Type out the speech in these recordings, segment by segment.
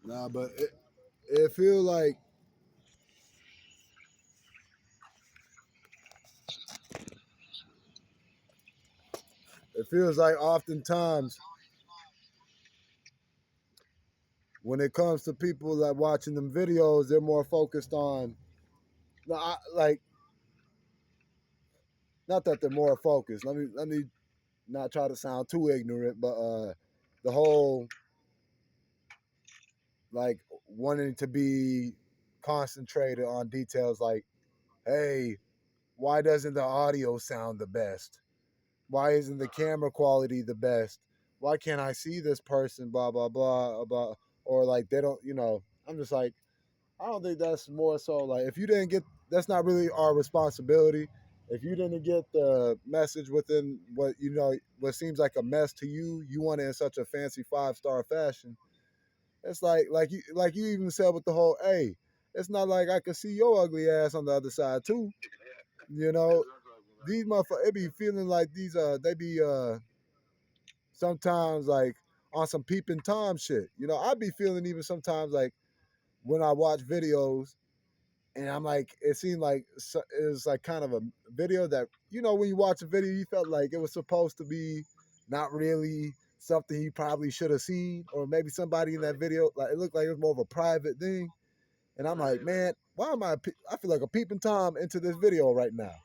Nah, but it feel like it feels like oftentimes when it comes to people like watching them videos, they're more focused on like not that they're more focused. Let me not try to sound too ignorant, but the whole like wanting to be concentrated on details like, hey, why doesn't the audio sound the best? Why isn't the camera quality the best? Why can't I see this person? Blah blah blah blah. Or like they don't, I'm just like, I don't think that's more so like if you didn't get that's not really our responsibility. If you didn't get the message within what seems like a mess to you, you want it in such a fancy 5-star fashion. It's like you even said with the whole hey, it's not like I could see your ugly ass on the other side too. You know, these motherfuckers it be feeling like these they be sometimes like on some peeping Tom shit. I be feeling even sometimes like when I watch videos and I'm like, it seemed like it was like kind of a video that when you watch a video, you felt like it was supposed to be not really something you probably should have seen, or maybe somebody in that video like it looked like it was more of a private thing. And I'm like, man, why am I feel like a peeping Tom into this video right now.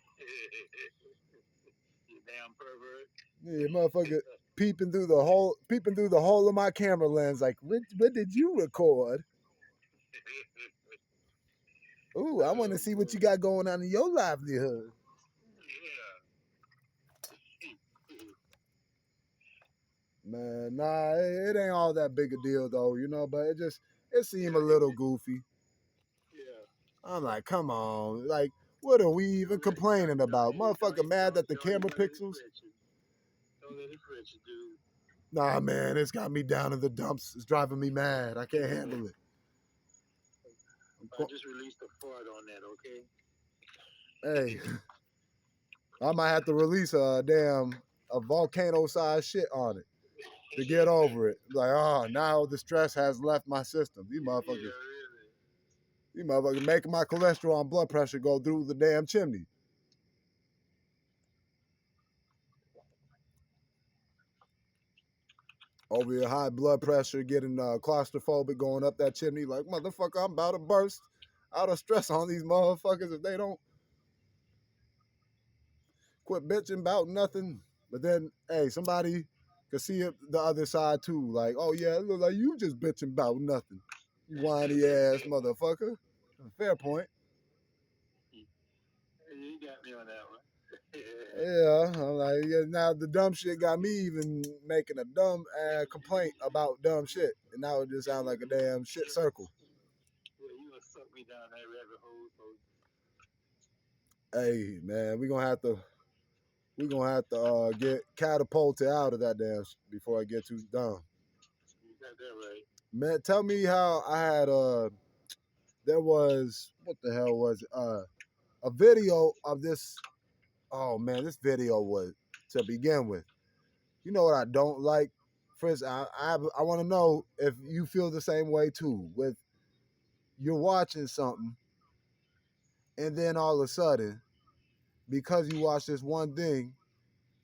You damn pervert. Yeah, motherfucker peeping through the hole of my camera lens, like, what did you record? Ooh, I want to see what you got going on in your livelihood. Man, nah, it ain't all that big a deal though, but it seemed a little goofy. Yeah. I'm like, come on, like, what are we even complaining about? Motherfucker mad that the camera pixels? Don't let it fret you, dude. Nah, man, it's got me down in the dumps. It's driving me mad. I can't handle it. I just released a fart on that, okay? Hey, I might have to release a volcano-sized shit on it to get over it. Like, oh, now the stress has left my system. These motherfuckers making my cholesterol and blood pressure go through the damn chimney. Over your high blood pressure, getting claustrophobic going up that chimney. Like, motherfucker, I'm about to burst out of stress on these motherfuckers if they don't quit bitching about nothing. But then, hey, somebody could see it the other side too. Like, oh yeah, it look like you just bitching about nothing. You whiny ass motherfucker. Fair point. You got me on that one. Yeah, I'm like, yeah, now the dumb shit got me even making a dumb complaint about dumb shit, and now it just sounds like a damn shit circle. Yeah, you gonna suck me down that rabbit hole, so Hey man, we gonna have to get catapulted out of that damn before I get too dumb. you got that right. Man, tell me how I had there was what the hell was it? A video of this. Oh man, this video was to begin with. You know what I don't like, Fritz? I want to know if you feel the same way too. With you're watching something, and then all of a sudden, because you watch this one thing,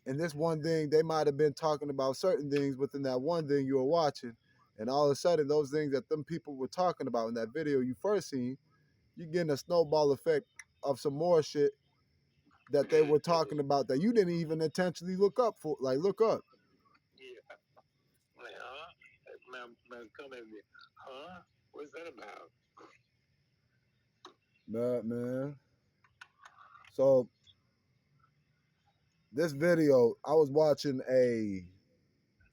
and this one thing they might have been talking about certain things within that one thing you were watching, and all of a sudden those things that them people were talking about in that video you first seen, you getting a snowball effect of some more shit that they were talking about that you didn't even intentionally look up. Yeah. Like, huh? Man, come at me. Huh? What's that about? Man. So this video, I was watching a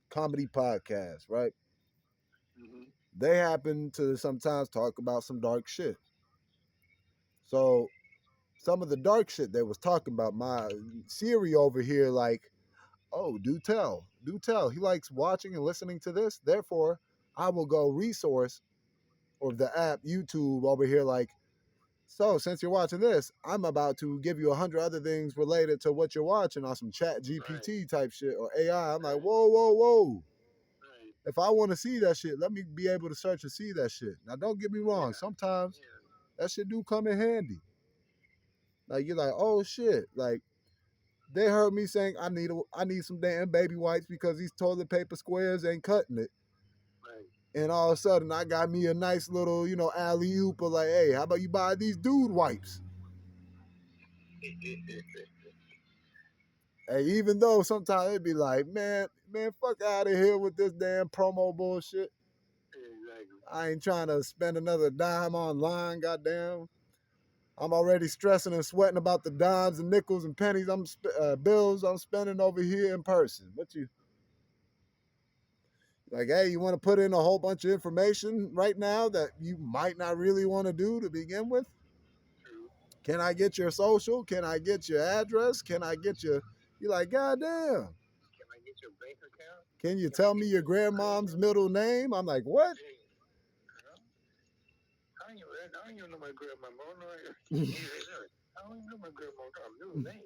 comedy podcast, right? Mm-hmm. They happen to sometimes talk about some dark shit. So some of the dark shit they was talking about, my Siri over here, like, oh, do tell. He likes watching and listening to this. Therefore, I will go resource or the app YouTube over here, like, so since you're watching this, I'm about to give you 100 other things related to what you're watching on some chat Right. GPT type shit or AI. I'm like, Right. whoa, whoa, whoa. Right. If I want to see that shit, let me be able to search and see that shit. Now, don't get me wrong. Yeah. Sometimes Yeah. that shit do come in handy. Like you're like, oh shit, like they heard me saying I need some damn baby wipes because these toilet paper squares ain't cutting it. Right. And all of a sudden, I got me a nice little, alley oop of like, hey, how about you buy these dude wipes? Hey, even though sometimes it'd be like, man, fuck out of here with this damn promo bullshit. Exactly. I ain't trying to spend another dime online, goddamn. I'm already stressing and sweating about the dimes and nickels and pennies bills I'm spending over here in person. What you like? Hey, you want to put in a whole bunch of information right now that you might not really want to do to begin with? True. Can I get your social? Can I get your address? Can I get your? You're like, goddamn. Can I get your bank account? Can you Can I tell me get your your grandmom's middle name? I'm like, what? Hey, I don't even know my grandma. I don't even know my grandma's middle name.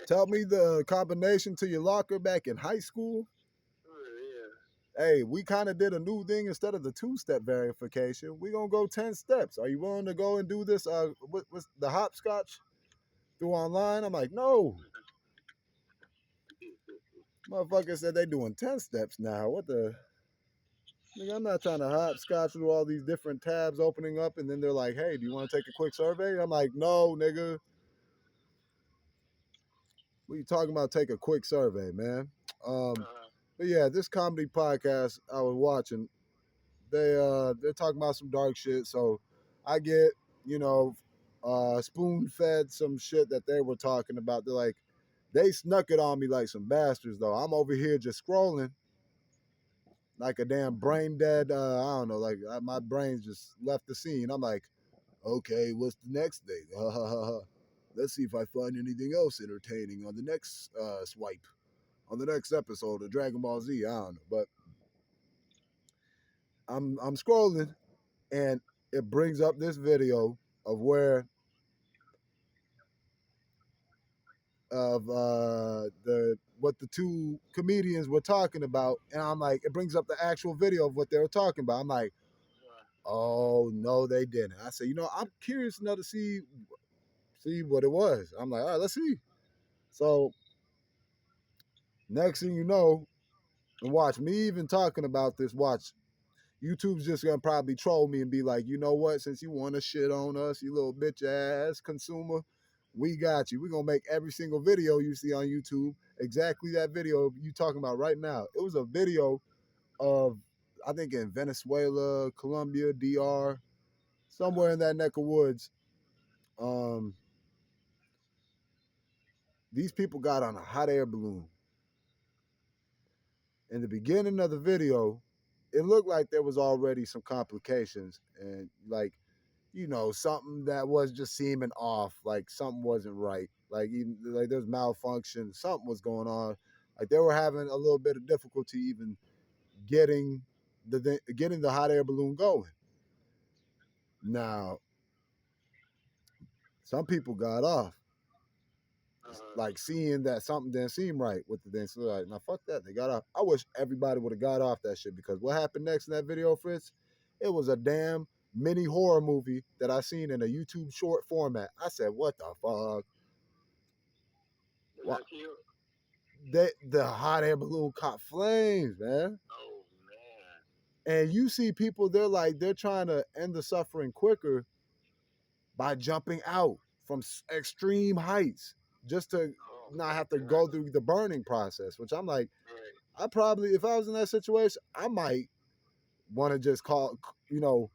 Tell me the combination to your locker back in high school. Yeah. Hey, we kind of did a new thing instead of the 2-step verification. We gonna go 10 steps. Are you willing to go and do this? What's the hopscotch through online? I'm like, no. Motherfucker said they doing 10 steps now. What the? Nigga, I'm not trying to hopscotch through all these different tabs opening up, and then they're like, hey, do you want to take a quick survey? I'm like, no, nigga. What you talking about? Take a quick survey, man. But yeah, this comedy podcast I was watching, they're talking about some dark shit. So I get, spoon fed some shit that they were talking about. They're like, they snuck it on me like some bastards though. I'm over here just scrolling like a damn brain dead. I don't know, like my brain's just left the scene. I'm like, okay, what's the next thing? Let's see if I find anything else entertaining on the next swipe, on the next episode of Dragon Ball Z. I don't know, but I'm scrolling and it brings up this video of where of the what the two comedians were talking about, and I'm like, it brings up the actual video of what they were talking about. I'm like, oh no, they didn't. I said, I'm curious enough to see what it was. I'm like, all right, let's see. So next thing you know, and watch me even talking about this. Watch YouTube's just gonna probably troll me and be like, you know what? Since you want to shit on us, you little bitch ass consumer, we got you. We're gonna make every single video you see on YouTube exactly that video you talking about right now. It was a video of, I think, in Venezuela, Colombia, DR, somewhere in that neck of woods. Um, these people got on a hot air balloon. In the beginning of the video, it looked like there was already some complications and like, something that was just seeming off, like something wasn't right, like even like there's malfunction, something was going on, like they were having a little bit of difficulty even getting the hot air balloon going. Now, some people got off, like seeing that something didn't seem right with the thing. So like, now fuck that. They got off. I wish everybody would have got off that shit because what happened next in that video, Fritz? It was a damn mini horror movie that I seen in a YouTube short format. I said, what the fuck? What? The hot air balloon caught flames, man. Oh man. And you see people, they're trying to end the suffering quicker by jumping out from extreme heights just to not have to go through the burning process, which I'm like, I probably, if I was in that situation, I might want to just call,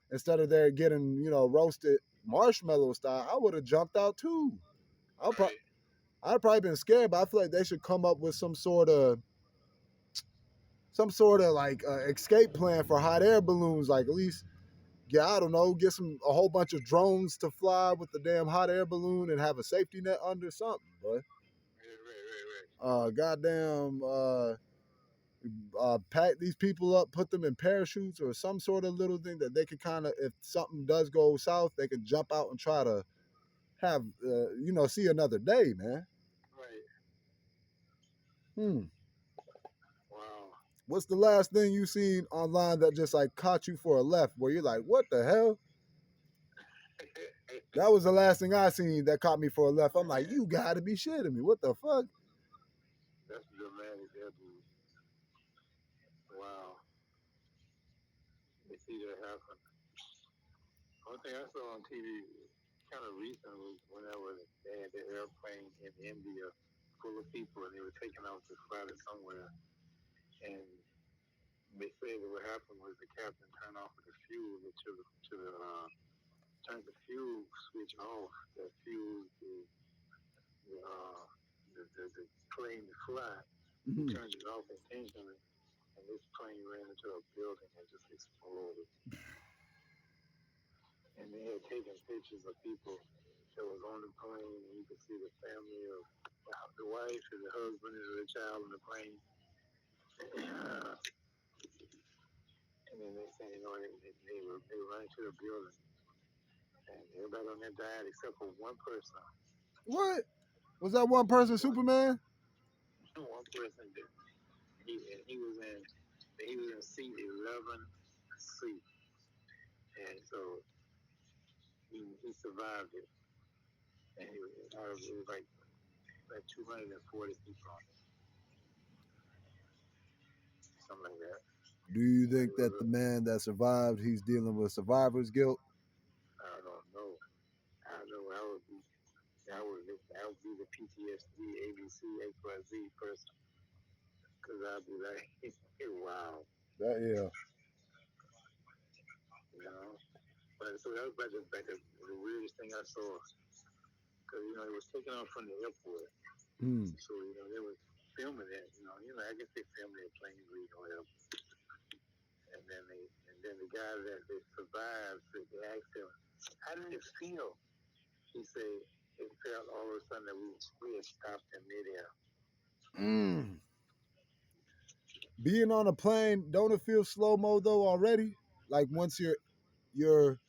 instead of there getting, roasted marshmallow style, I would have jumped out too. I'd probably been scared, but I feel like they should come up with some sort of like escape plan for hot air balloons. Like at least, yeah, I don't know, get a whole bunch of drones to fly with the damn hot air balloon and have a safety net under something, boy. Goddamn, pack these people up, put them in parachutes or some sort of little thing that they could kind of, if something does go south, they could jump out and try to have, see another day, man. Right. Hmm. Wow. What's the last thing you seen online that just like caught you for a left where you're like, what the hell? That was the last thing I seen that caught me for a left. I'm like, you gotta be shitting me. What the fuck? That's dramatic, that dude. Wow. You see that happen. One thing I saw on TV kind of recent was whenever they had the airplane in India full of people and they were taking off to fly to somewhere. And they said that what happened was the captain turned off the fuel turned the fuel switch off that fueled the plane to fly. He turned it off intentionally, and this plane ran into a building and just exploded. And they had taken pictures of people that was on the plane, and you could see the family of the wife and the husband and the child on the plane. And then they said, they ran to the building, and everybody on there died except for one person. What? Was that one person Superman? One person did. He was in seat 11C, and so he survived it. And it was like 240 people on it, something like that. Do you think that the man that survived, he's dealing with survivor's guilt? I don't know. I know I would be the PTSD ABC XYZ person, because I'd be like, wow, Yeah. you know. But so that was the weirdest thing I saw, because it was taken off from the airport. So they were filming it. I guess they filmed it at Plains Reed or whatever. And then the guy that survived, they asked him, "How did it feel?" He said, "It felt all of a sudden that we had stopped in midair." Being on a plane, don't it feel slow mo though already? Like once you're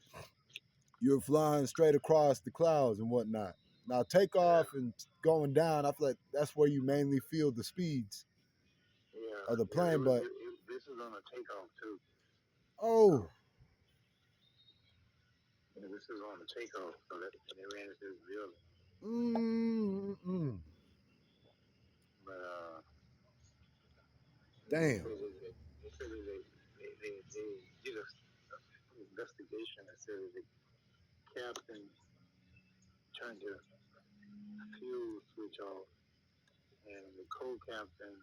flying straight across the clouds and whatnot. Now takeoff and going down, I feel like that's where you mainly feel the speeds of the plane. But this is on a takeoff too. oh, This is on the takeoff, so that they ran into this building. But damn. they said that they did an investigation and said that the captain turned the fuel switch off, and the co-captain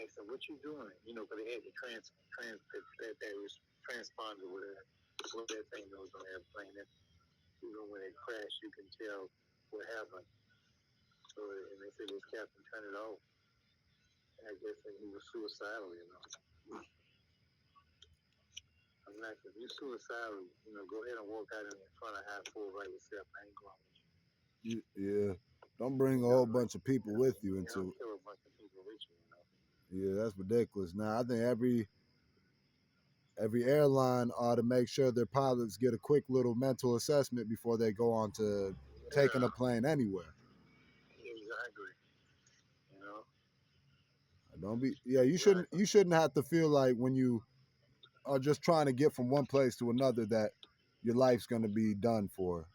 asked him, "What you doing?" Because they had the that was transponder with what that thing goes on the airplane. And even when it crashed, you can tell what happened. So, and they said this captain turned it off. And I guess that he was suicidal. I'm like, if you're suicidal, go ahead and walk out in front of high full by yourself. I ain't going with you. Yeah. Don't bring a whole bunch of people with you into it. Kill a bunch of people with you. Yeah, that's ridiculous. Now I think every airline ought to make sure their pilots get a quick little mental assessment before they go on to taking a plane anywhere. Exactly. Don't be you shouldn't have to feel like when you are just trying to get from one place to another that your life's going to be done for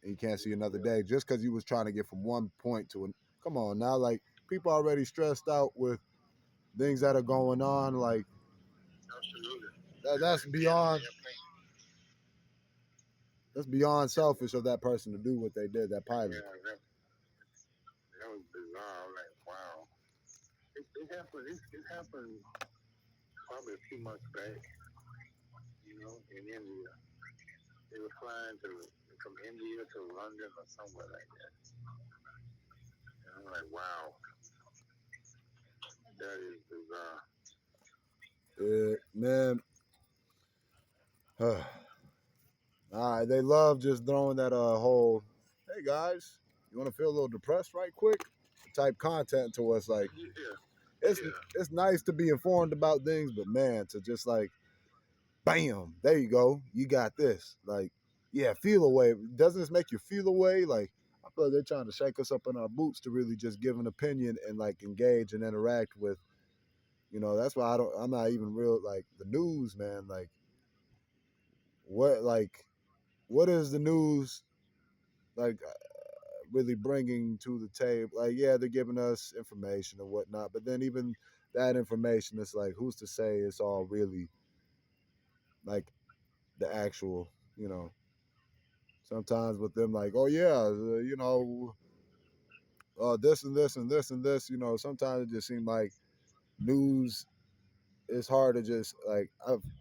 and you can't see another day just because you was trying to get from one point to another. Come on now, like people already stressed out with things that are going on. Like that's beyond selfish of that person to do what they did. That pilot. Yeah, that was bizarre. Like, wow. It happened. It happened probably a few months back. In India, they were flying from India to London or somewhere like that. And I'm like, wow, that is bizarre. Man. All right, they love just throwing that whole, hey guys, you want to feel a little depressed right quick? Type content to us. Like, it's nice to be informed about things, but man, to just like, bam, there you go, you got this. Like, yeah, feel away. Doesn't this make you feel away? Like, I feel like they're trying to shake us up in our boots to really just give an opinion and like engage and interact with, That's why I'm not even real like the news, man. What like what is the news like really bringing to the table? Like, yeah, they're giving us information and whatnot, but then even that information is like, who's to say it's all really like the actual, you know? Sometimes with them, like, oh yeah, this and this and this and this, sometimes it just seems like news is hard to just like.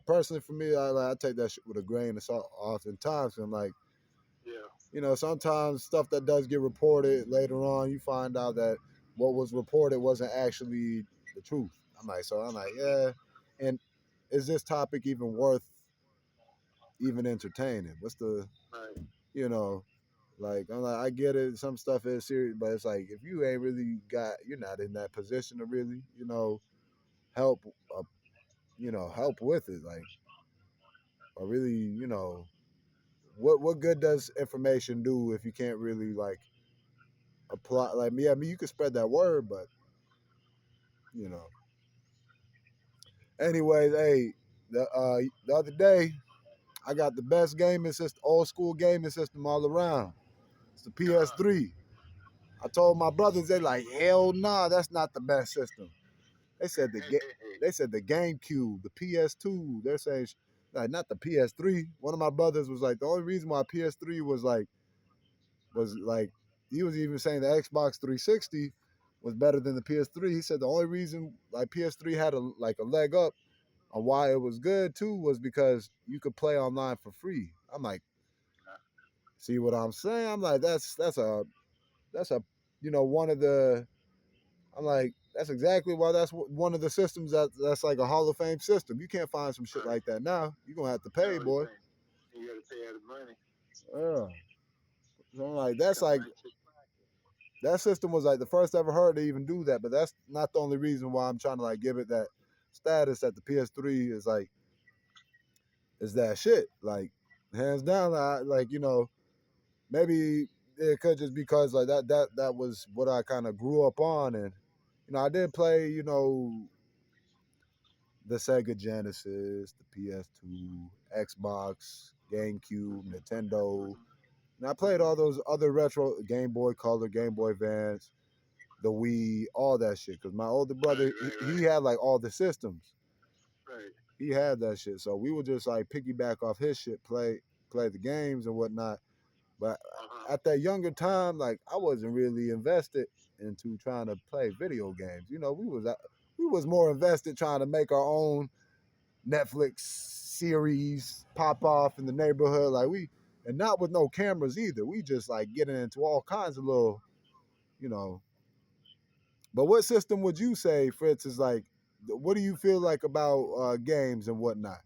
Personally, for me, I take that shit with a grain of salt. Oftentimes, I'm like, Yeah. sometimes stuff that does get reported later on, you find out that what was reported wasn't actually the truth. I'm like, yeah. And is this topic even worth even entertaining? What's the, Right. you know, like, I'm like, I get it. Some stuff is serious, but it's like, if you ain't really you're not in that position to really, help, help with it. Like, or really, what good does information do if you can't really like apply? Like, yeah, I mean, you can spread that word, but you know. Anyways, hey, the other day I got the best gaming system, old school gaming system all around. It's the Uh-huh. PS3. I told my brothers, they like, hell nah, that's not the best system. They said they said the GameCube, the PS2. They're saying like not the PS3. One of my brothers was like, the only reason why PS3 was like he was even saying the Xbox 360 was better than the PS3. He said the only reason like PS3 had a leg up on why it was good too was because you could play online for free. I'm like, see what I'm saying? I'm like, that's a one of the. I'm like, that's exactly why that's one of the systems that's like a Hall of Fame system. You can't find some shit Right. like that now. You're gonna have to pay, No, you boy. ain't. You got to pay out of money. Yeah. So I'm like, It's that's coming like right to your pocket. that system was like the first ever heard to even do that, but that's not the only reason why I'm trying to like give it that status that the PS3 is like is that shit. Like hands down, like maybe it could just because like that was what I kind of grew up on, and I did play the Sega Genesis, the PS2, Xbox, GameCube, Nintendo, and I played all those other retro Game Boy Color, Game Boy Advance, the Wii, all that shit. Cause my older Right, brother, he right, had like all the systems. right. He had that shit, so we would just like piggyback off his shit, play the games and whatnot. But Uh-huh. at that younger time, like I wasn't really invested into trying to play video games. We was more invested trying to make our own Netflix series pop off in the neighborhood. And not with no cameras either. We just like getting into all kinds of little, you know. But what system would you say, Fritz, is like? What do you feel like about games and whatnot?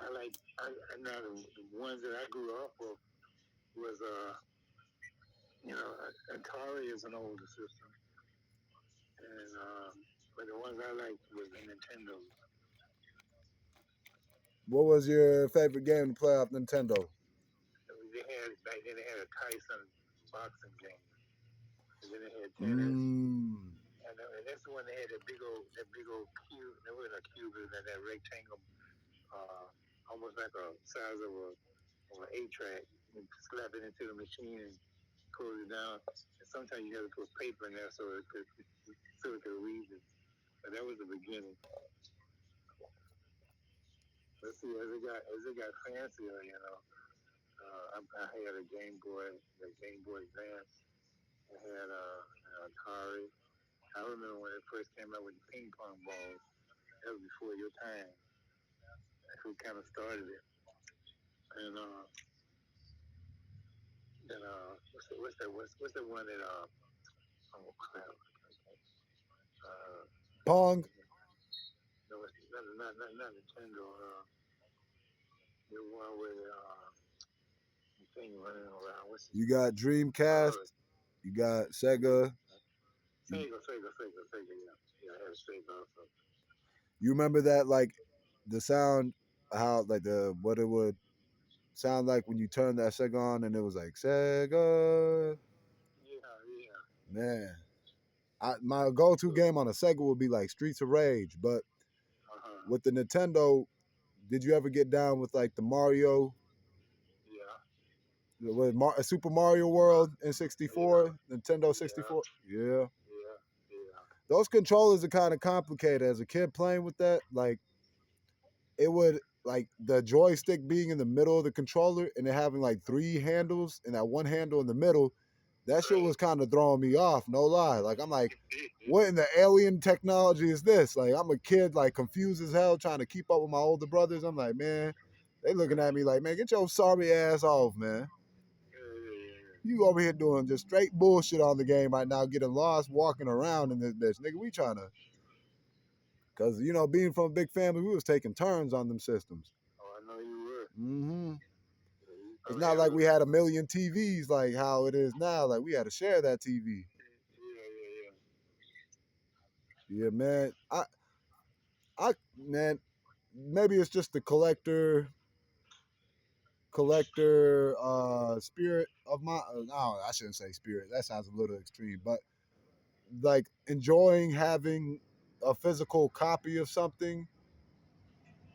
I know the ones that I grew up with was, Atari is an older system. And, but the ones I liked was the Nintendo. What was your favorite game to play off Nintendo? Back then they had a Tyson boxing game. And then they had tennis. Mmm. And that's the one that had that big old cube. There wasn't a cube, it was that rectangle, uh, almost like a size of an 8 track. You slap it into the machine and close it down. And sometimes you had to put paper in there so it could read it. But that was the beginning. Let's see, as it got fancier, I had a Game Boy, the Game Boy Advance. I had an Atari. I remember when it first came out with the ping pong balls. That was before your time. That's who kind of started it. And then what's the one that oh crap, Pong. no, it's not Nintendo. The one with the thing running around. What's You got uh Dreamcast. You got yeah, Sega. You, Sega. Yeah, I had a Sega also. you remember that like the sound, how like the what it would sound like when you turn that Sega on and it was like Sega. Yeah, yeah. Man. My go-to game on a Sega would be like Streets of Rage, but Uh-huh. with the Nintendo, did you ever get down with like the Mario, Yeah. with Super Mario World in Yeah. 64, Nintendo Yeah. 64? Yeah. Yeah. Yeah. Those controllers are kind of complicated. As a kid playing with that, like it would like the joystick being in the middle of the controller and it having like three handles and that one handle in the middle, that shit Right. was kind of throwing me off, no lie. Like I'm like, what in the alien technology is this? Like I'm a kid, like confused as hell, trying to keep up with my older brothers. I'm like, man, they looking at Right. me like, man, get your sorry ass off, man. Yeah. You over here doing just straight bullshit on the game right now, getting lost, walking around in this bitch. Nigga, we trying to, cause being from a big family, we was taking turns on them systems. Oh, I know you were. Hmm. Yeah, you It's so not like we heavily. had a million TVs like how it is now. Like we had to share that TV. Yeah. Yeah, man. Man, maybe it's just the collector spirit of my. No, I shouldn't say spirit. That sounds a little extreme, but like enjoying having a physical copy of something.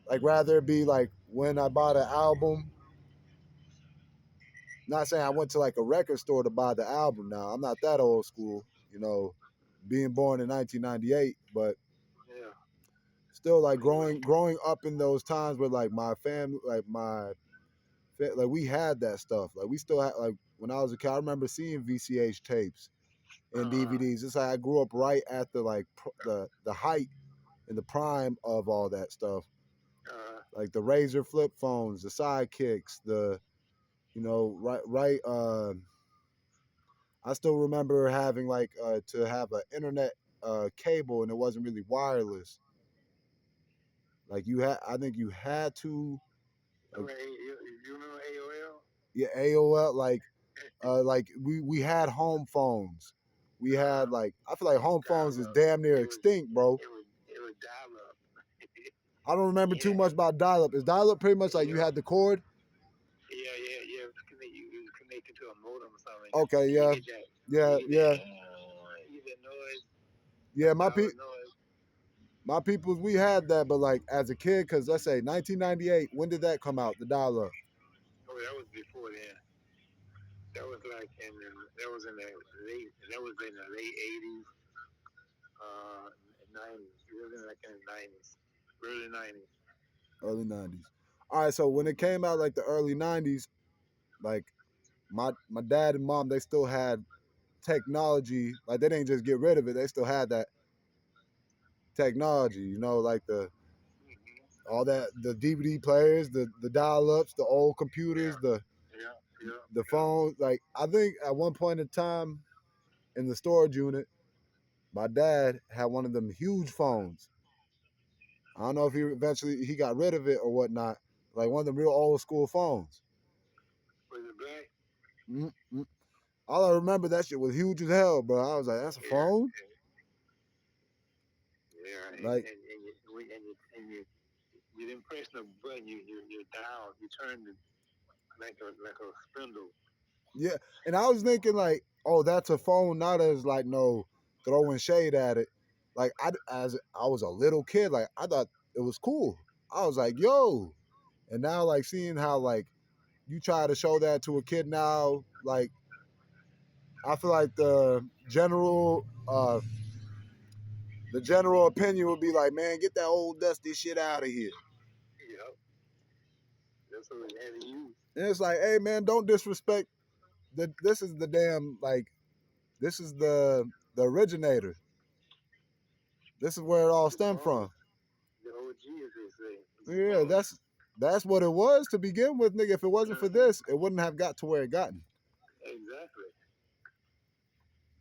Like rather it be like when I bought an album. Not saying I went to like a record store to buy the album. Now I'm not that old school. Being born in 1998, but Yeah. still like When you were. growing up in those times where like my family, like we had that stuff. Like we still had, like when I was a kid, I remember seeing VCH tapes and Uh-huh. DVDs. It's like I grew up right at the like the height and the prime of all that stuff. Uh-huh. Like the Razor flip phones, the sidekicks, the right. I still remember having like to have an internet cable and it wasn't really wireless. Like I think you had to like Okay. You remember AOL? yeah, AOL. Like we had home phones. We had Uh-huh. like I feel like home phones Dial is up. damn near It was. extinct, bro. It was dial up. I don't remember too Yeah. much about dial up. Is dial up pretty much like you Yeah. had the cord? Yeah. You was connected to a modem or something, Okay, and you yeah, get that. You yeah, get that. yeah, You get that noise. yeah. That dial-up noise. My peoples, we had that, but like as a kid, because let's say 1998, when did that come out? The dial up. Oh, that was before then. That was like in the, that was in the late. That was in the late '80s, 90s. It was in like in the '90s, early '90s. Early 90s. All right, so when it came out like the early 90s, like my dad and mom, they still had technology. Like they didn't just get rid of it. They still had that technology, like Mm-hmm. all that the DVD players, the dial-ups, the old computers, Yeah. the Yeah. Yeah. the Yeah. phones. Like I think at one point in time in the storage unit, my dad had one of them huge phones. I don't know if he got rid of it or whatnot. Like one of them real old school phones. Was it black? Mm-hmm. All I remember that shit was huge as hell, bro. I was like, that's a Yeah. phone? Yeah. Like, You didn't press no button. You dial. You turned it like a spindle. yeah. And I was thinking like, oh, that's a phone, not as like no throwing shade at it. Like as I was a little kid, like I thought it was cool. I was like, yo. And now like seeing how like you try to show that to a kid now, like I feel like the general opinion would be like, man, get that old dusty shit out of here. Yep. That's what we had to use. And it's like, hey man, don't disrespect this is the damn like this is the originator. This is where it all The stemmed phone. from. The OG, as they say. The Yeah, phone. that's what it was to begin with, nigga. If it wasn't for Uh-huh. this, it wouldn't have got to where it gotten. Exactly.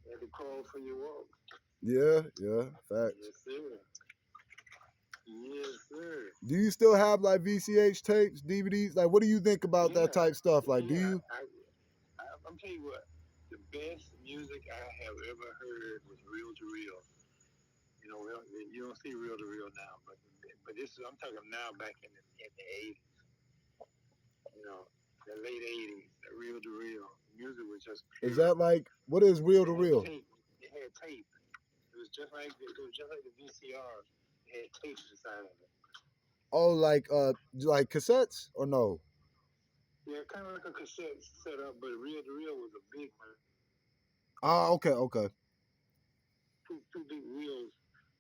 You had to crawl for your walk. Yeah, yeah, facts. Yes, sir. Yes, sir. Do you still have like VCH tapes, DVDs? Like, what do you think about that Yeah. type stuff? Like, do Yeah. you? I'm telling you what. The best music I have ever heard was real to real. You don't see real to real now, but this is I'm talking now back in the '80s. You know, the late '80s, the real to real music was just Is pure. that like what is real to They had real? tape. They had tape. it was just like the VCR. It had tapes inside of it. Oh, like cassettes or no? Yeah, kind of like a cassette setup, but reel to reel was a big one. Ah, okay, okay. Two big reels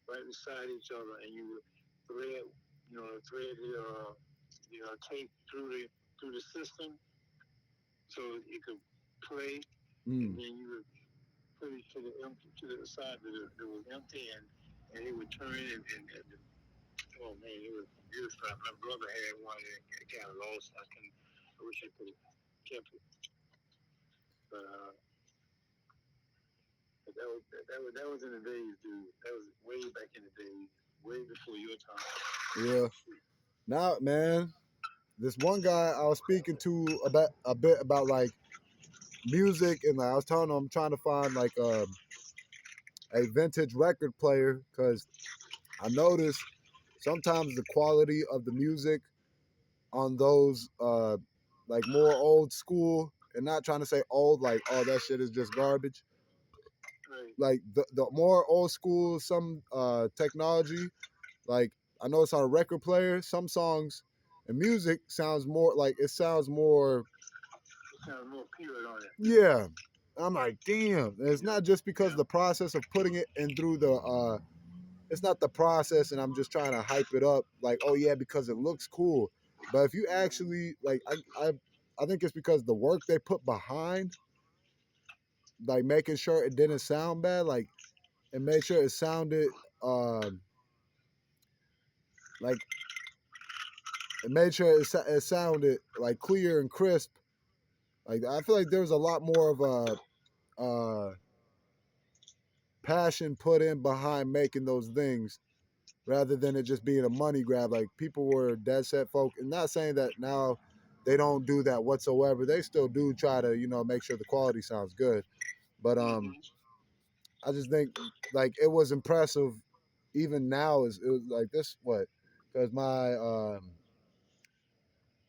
right beside each other, and you would thread, thread the tape through the system so it could play, and Mm. then you would put it to the side that was empty, and it would turn and oh man, it was beautiful. My brother had one and it got lost. I wish I could have kept it, but that was in the days, dude. That was way back in the days, way before your time. Yeah. Now, man, this one guy I was speaking to about a bit about like music, and like, I was telling him I'm trying to find like a vintage record player because I noticed sometimes the quality of the music on those like more old school, and not trying to say old like oh that shit is just garbage. Right. Like the more old school some technology, like I know it's on a record player, some songs and music sounds more like it sounds more. It sounds more pure on it. Yeah. I'm like, damn. And it's Yeah. not just because Yeah. the process of putting it in through the it's not the process and I'm just trying to hype it up like, oh yeah, because it looks cool. But if you actually like I think it's because the work they put behind, like making sure it didn't sound bad, like and made sure it sounded like it made sure it sounded like clear and crisp. Like I feel like there was a lot more of a passion put in behind making those things rather than it just being a money grab. Like people were dead set folk, and not saying that now they don't do that whatsoever. They still do try to make sure the quality sounds good. But Mm-hmm. I just think like it was impressive. Even now is it was like this what because my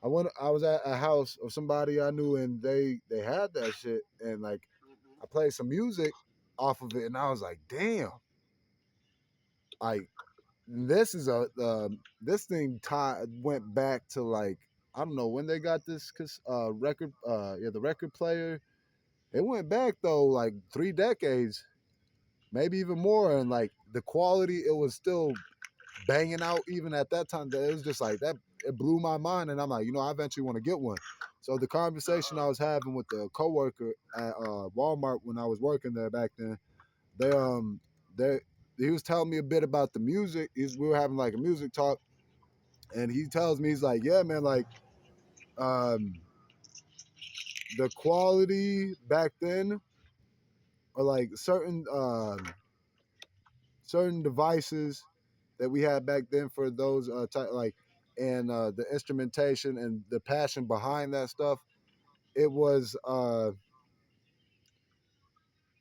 I was at a house of somebody I knew and they had that shit and like I Mm-hmm. played some music off of it and I was like damn like this is a this thing went back to like I don't know when they got this record yeah the record player it went back though like 3 decades maybe even more and like the quality it was still banging out even at that time that it was just like that it blew my mind and I'm like I eventually want to get one so the conversation I Uh-huh. was having with the coworker at Walmart when I was working there back then they they he was telling me a bit about the music. We were having like a music talk, and he tells me he's like, yeah, man, like um, the quality back then, or like certain devices that we had back then for those like and the instrumentation and the passion behind that stuff. It was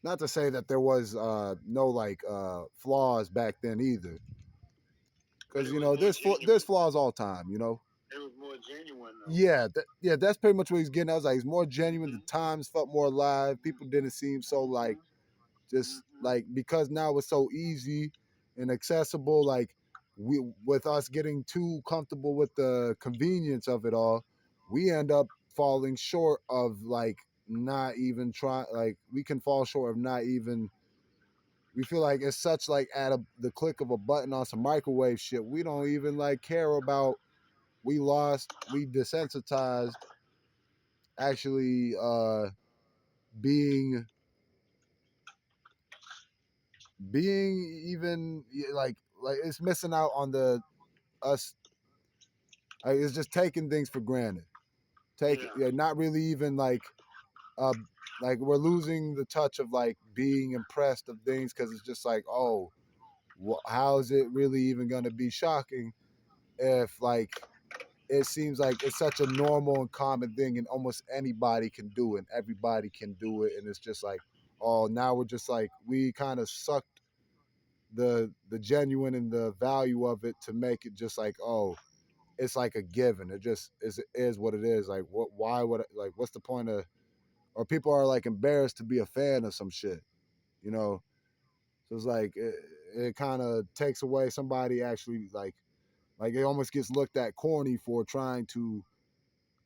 not to say that there was no like flaws back then either, But because it was more there's genuine. flaws all time, It was more genuine though. Yeah, yeah, that's pretty much what he's getting. I was like, he's more genuine. The Mm-hmm. times felt more alive. People didn't seem so like Mm-hmm. just Mm-hmm. like because now it's so easy and accessible. Like we with us getting too comfortable with the convenience of it all, we end up falling short of like not even try. Like we can fall short of not even. We feel like it's such like the click of a button on some microwave shit. We don't even like care about we desensitized actually being even like it's missing out on the us like, it's just taking things for granted take Yeah. yeah, not really even uh like we're losing the touch of like being impressed of things because it's just like oh how is it really even going to be shocking if like it seems like it's such a normal and common thing and almost anybody can do it and everybody can do it and it's just like oh now we're just like we kind of sucked the genuine and the value of it to make it just like oh it's like a given it just is what it is like what why would like what's the point of or people are like embarrassed to be a fan of some shit you know So it's like it kind of takes away somebody actually like it almost gets looked at corny for trying to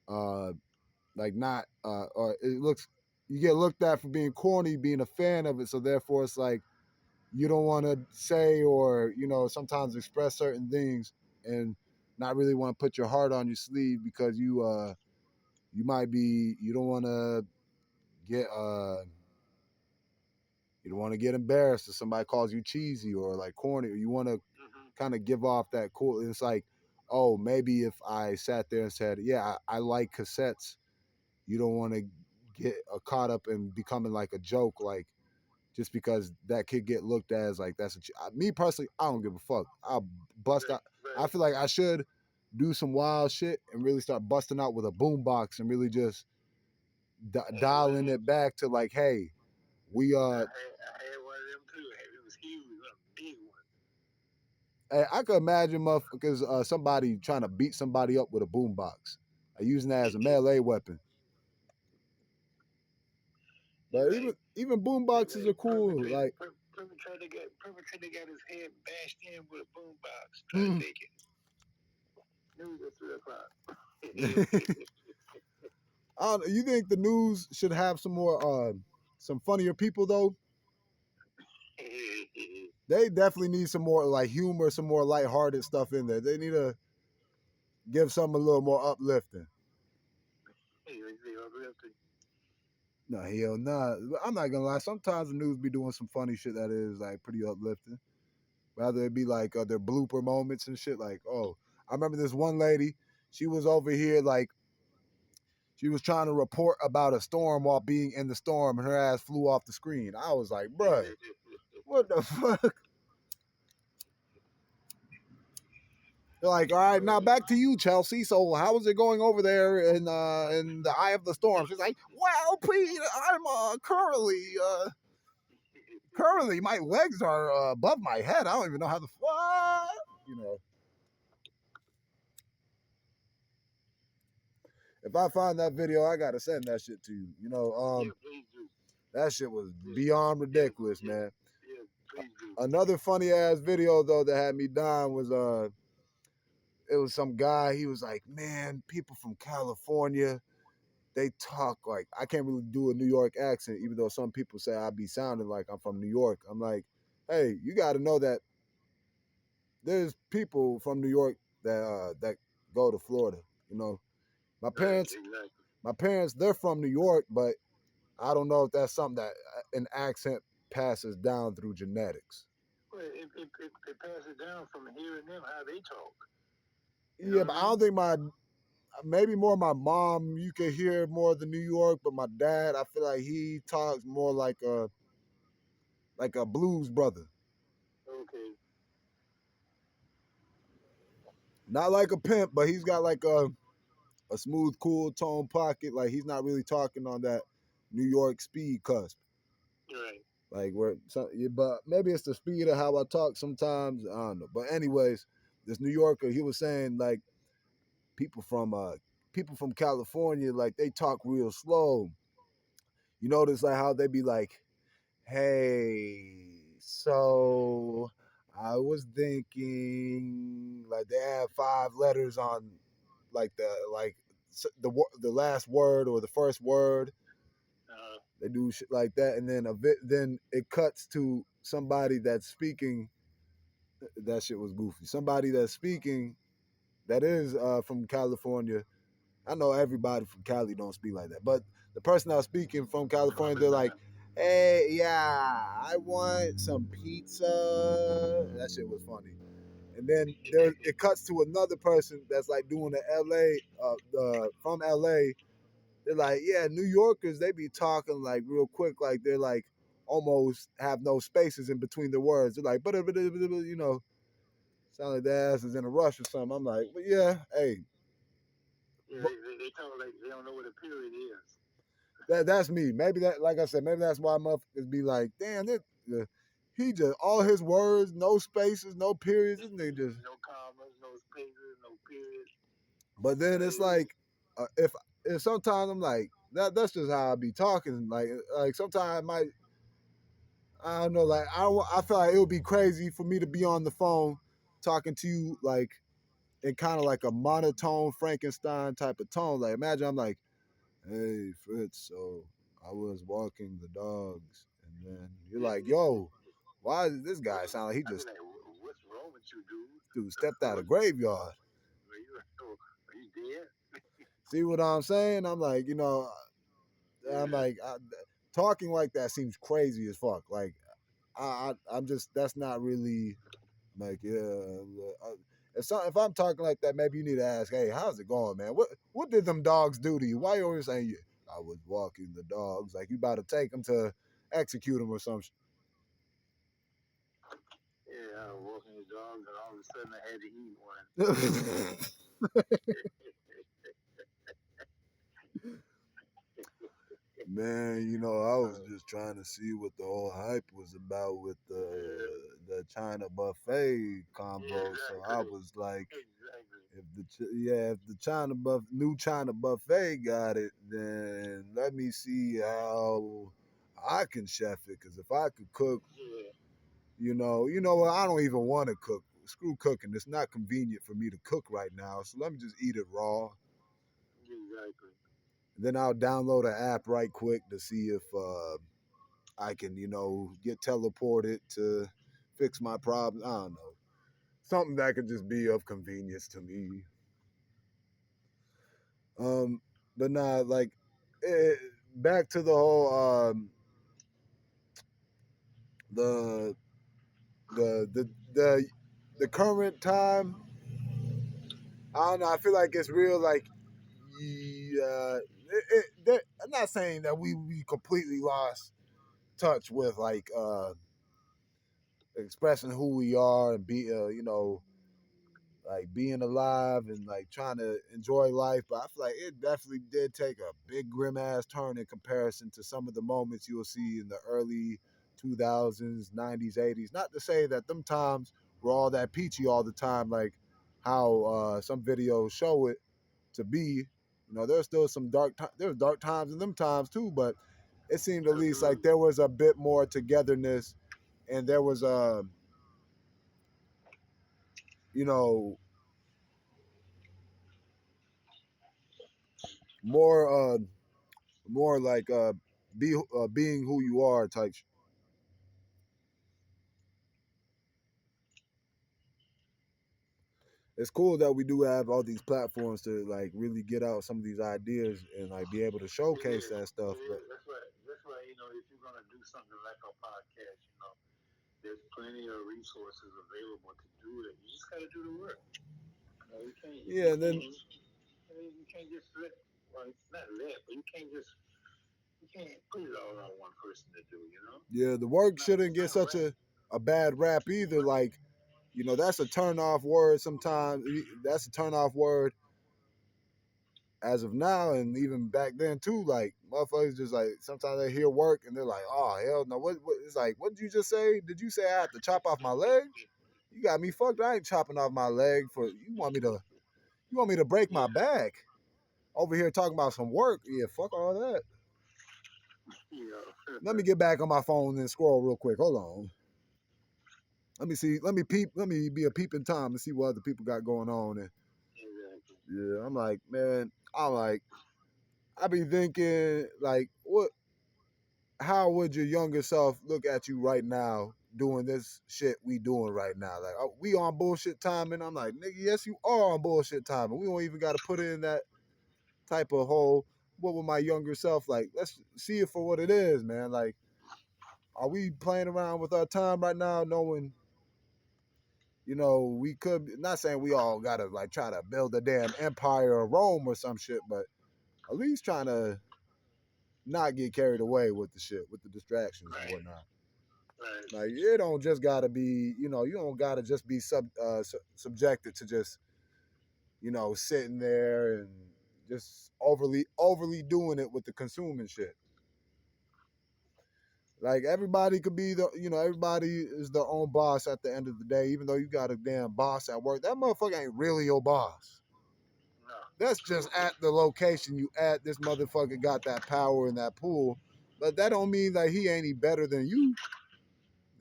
uh like not or it looks you get looked at for being corny, being a fan of it. So therefore, it's like you don't want to say or sometimes express certain things and not really want to put your heart on your sleeve because you might be you don't want to get you don't want to get embarrassed if somebody calls you cheesy or like corny, or you want to kind of give off that cool. It's like, oh, maybe if I sat there and said, yeah, I like cassettes, you don't want to get caught up in becoming like a joke, like just because that could get looked at as like that's me personally. I don't give a fuck. I'll bust Right, out. I right. feel like I should do some wild shit and really start busting out with a boombox and really just Had one of dialing them. it back to like, hey, we I had one of them too. It was huge, a big one. I could imagine motherfuckers somebody trying to beat somebody up with a boombox, using that as a melee weapon. You're But right. even You're boomboxes right. are cool. Like, Perpetrator got his head bashed in with a boombox trying to mm. take it. News at 3 o'clock. You think the news should have some more some funnier people though? They definitely need some more like humor, some more lighthearted stuff in there. They need to give something a little more uplifting. No, hell nah. I'm not gonna lie. Sometimes the news be doing some funny shit that is like pretty uplifting. Rather it be like their blooper moments and shit. Like, oh, I remember this one lady. She was over here like she was trying to report about a storm while being in the storm, and her ass flew off the screen. I was like, bruh, what the fuck? They're like, all right, now back to you, Chelsea. So how is it going over there in the eye of the storm? She's like, well, Pete, I'm currently my legs are above my head. I don't even know how the fuck. You know, if I find that video, I gotta send that shit to you. Yeah, please do. That shit was Yeah, beyond yeah, ridiculous, yeah, man. yeah, please do. Another funny ass video though that had me dying was it was some guy. He was like, man, people from California, they talk like I can't really do a New York accent, even though some people say I be sounding like I'm from New York. I'm like, hey, you got to know that there's people from New York that go to Florida. You know, my Right, parents, exactly. my parents, they're from New York, but I don't know if that's something that an accent passes down through genetics. Well, it passes down from hearing them how they talk. You know Yeah, what but I I don't mean? think my maybe more my mom. You can hear more of the New York, but my dad, I feel like he talks more like a blues brother. Okay. Not like a pimp, but he's got like a smooth, cool tone pocket. Like he's not really talking on that New York speed cusp. Right. Like where, yeah, but maybe it's the speed of how I talk sometimes. I don't know. But anyways, this New Yorker, he was saying like people from uh people from California, like they talk real slow. You notice like how they be like, hey, so I was thinking like they have 5 letters on like the last word or the first word. Uh, They do shit like that, and then then it cuts to somebody that's speaking. That shit was goofy. Somebody that's speaking that is from California. I know everybody from Cali don't speak like that, but the person that's speaking from California, calm they're it like, down. "Hey, yeah, I want some pizza." That shit was funny. And then there it cuts to another person that's like doing the LA, from LA. They're like, yeah, New Yorkers, they be talking like real quick, like they're like almost have no spaces in between the words. They're like, but sound like their ass is in a rush or something. I'm like, well, yeah, hey, Yeah, but they talk like they don't know what a period is. that's me. Maybe that, like I said, maybe that's why motherfuckers be like, damn, he just all his words, no spaces, no periods. This nigga just. No commas, no spaces, no periods. But then it's Hey, like, if sometimes I'm like that's just how I be talking. Like sometimes I don't know, like I feel like it would be crazy for me to be on the phone talking to you like in kind of like a monotone Frankenstein type of tone. Like imagine I'm like, "Hey Fritz, so I was walking the dogs," and then you're like, "Yo, why does this guy sound like he I'd be just like, what's wrong with you, dude stepped out dude? of graveyard?" Are you dead? See what I'm saying? I'm like, I'm Yeah, like, talking like that seems crazy as fuck. Like, I'm just that's not really like, yeah. If I'm talking like that, maybe you need to ask, hey, how's it going, man? What did them dogs do to you? Why you always saying I was walking the dogs? Like you about to take them to execute them or something. yeah. I was walking the dog, and all of a sudden I had to eat one. Man, I was just trying to see what the whole hype was about with Yeah, the China buffet yeah, combo. So I exactly, was like, exactly. if the new China buffet got it, then let me see how I can chef it. Because if I could cook, Yeah, what? I don't even want to cook. Screw cooking. It's not convenient for me to cook right now. So let me just eat it raw. exactly. Then I'll download an app right quick to see if I can, get teleported to fix my problem. I don't know. Something that could just be of convenience to me. Um, but nah, like eh, back to the whole the the the the the current time. I don't know. I feel like it's real. Like, yeah, I'm not saying that we completely lost touch with like expressing who we are and be like being alive and like trying to enjoy life. But I feel like it definitely did take a big grim ass turn in comparison to some of the moments you'll see in the early 2000s, 90s, 80s. Not to say that them times were all that peachy all the time, like how some videos show it to be. There's still some there's dark times in them times too, but it seemed at least like Absolutely. there was a bit more togetherness and there was you know more more like being who you are type. It's cool that we do have all these platforms to like really get out some of these ideas and like be able to It showcase is. that stuff. It But is. That's why if you're gonna do something like a podcast, there's plenty of resources available to do it. You just gotta do the work. You can't. You yeah, and can't. then You can't just let. Well, it's not let, but you can't just. You can't put it all on one person to do. yeah, the work It's not. shouldn't It's get not such right. a bad rap either. Like that's a turn off word sometimes. That's a turn off word as of now, and even back then too. Like motherfuckers just like sometimes they hear work and they're like, oh hell no. What it's like? What did you just say? Did you say I have to chop off my leg? You got me fucked. I ain't chopping off my leg for you want me to break my Yeah. back over here talking about some work. Yeah, fuck all that. You know. Let me get back on my phone and scroll real quick. Hold on. Let me see. Let me peep. Let me be a peeping Tom and see what other people got going on. And Exactly. yeah, I'm like, man, I be thinking like, what? How would your younger self look at you right now doing this shit we doing right now? Like, we on bullshit time, and I'm like, nigga, yes, you are on bullshit time, and we don't even got to put in that type of whole. What would my younger self like? Let's see it for what it is, man. Like, are we playing around with our time right now, knowing we could not saying we all gotta like try to build a damn empire of Rome or some shit, but at least trying to not get carried away with the shit, with the distractions and Right. whatnot. Right. Like it don't just gotta be, you don't gotta just be subjected to just sitting there and just overly doing it with the consuming shit. Like everybody could be everybody is their own boss at the end of the day. Even though you got a damn boss at work, that motherfucker ain't really your boss. No. That's just Absolutely. at the location you at. This motherfucker got that power in that pool, but that don't mean that he ain't any better than you.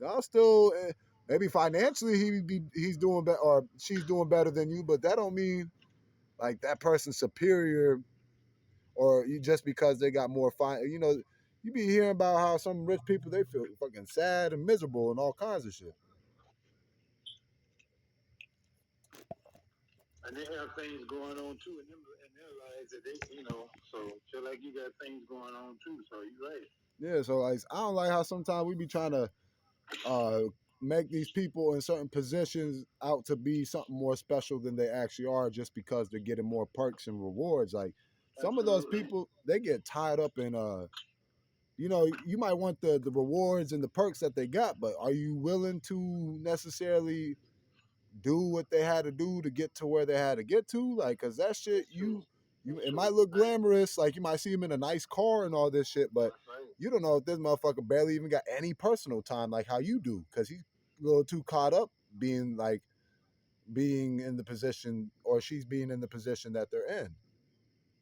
Y'all still maybe financially he's doing better or she's doing better than you, but that don't mean like that person's superior or you just because they got more fine. You know, you be hearing about how some rich people they feel fucking sad and miserable and all kinds of shit. And they have things going on too in their lives that they, so feel like you got things going on too. So you're right. Yeah, so like I don't like how sometimes we be trying to uh make these people in certain positions out to be something more special than they actually are just because they're getting more perks and rewards. Like some of those Absolutely. people, they get tied up in you know, you might want the rewards and the perks that they got, but are you willing to necessarily do what they had to do to get to where they had to get to? Like, cause that shit, That's true. it That's might true. look glamorous, like you might see him in a nice car and all this shit, but That's right. you don't know if this motherfucker barely even got any personal time like how you do, cause he's a little too caught up being like being in the position or she's being in the position that they're in.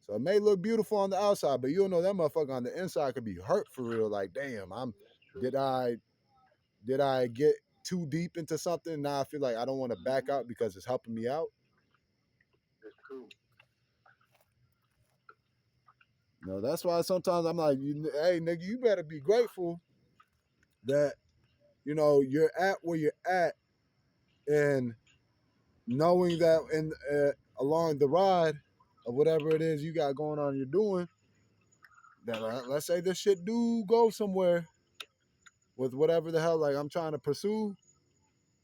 So it may look beautiful on the outside, but you don't know that motherfucker on the inside could be hurt for real. Like, damn, That's true. did I did I get too deep into something? Now I feel like I don't want to back Mm-hmm. out because it's helping me out. That's true. You know, that's why sometimes I'm like, hey, nigga, you better be grateful that you know you're at where you're at, and knowing that in along the ride of whatever it is you got going on, you're doing that. Let's say this shit do go somewhere with whatever the hell like I'm trying to pursue,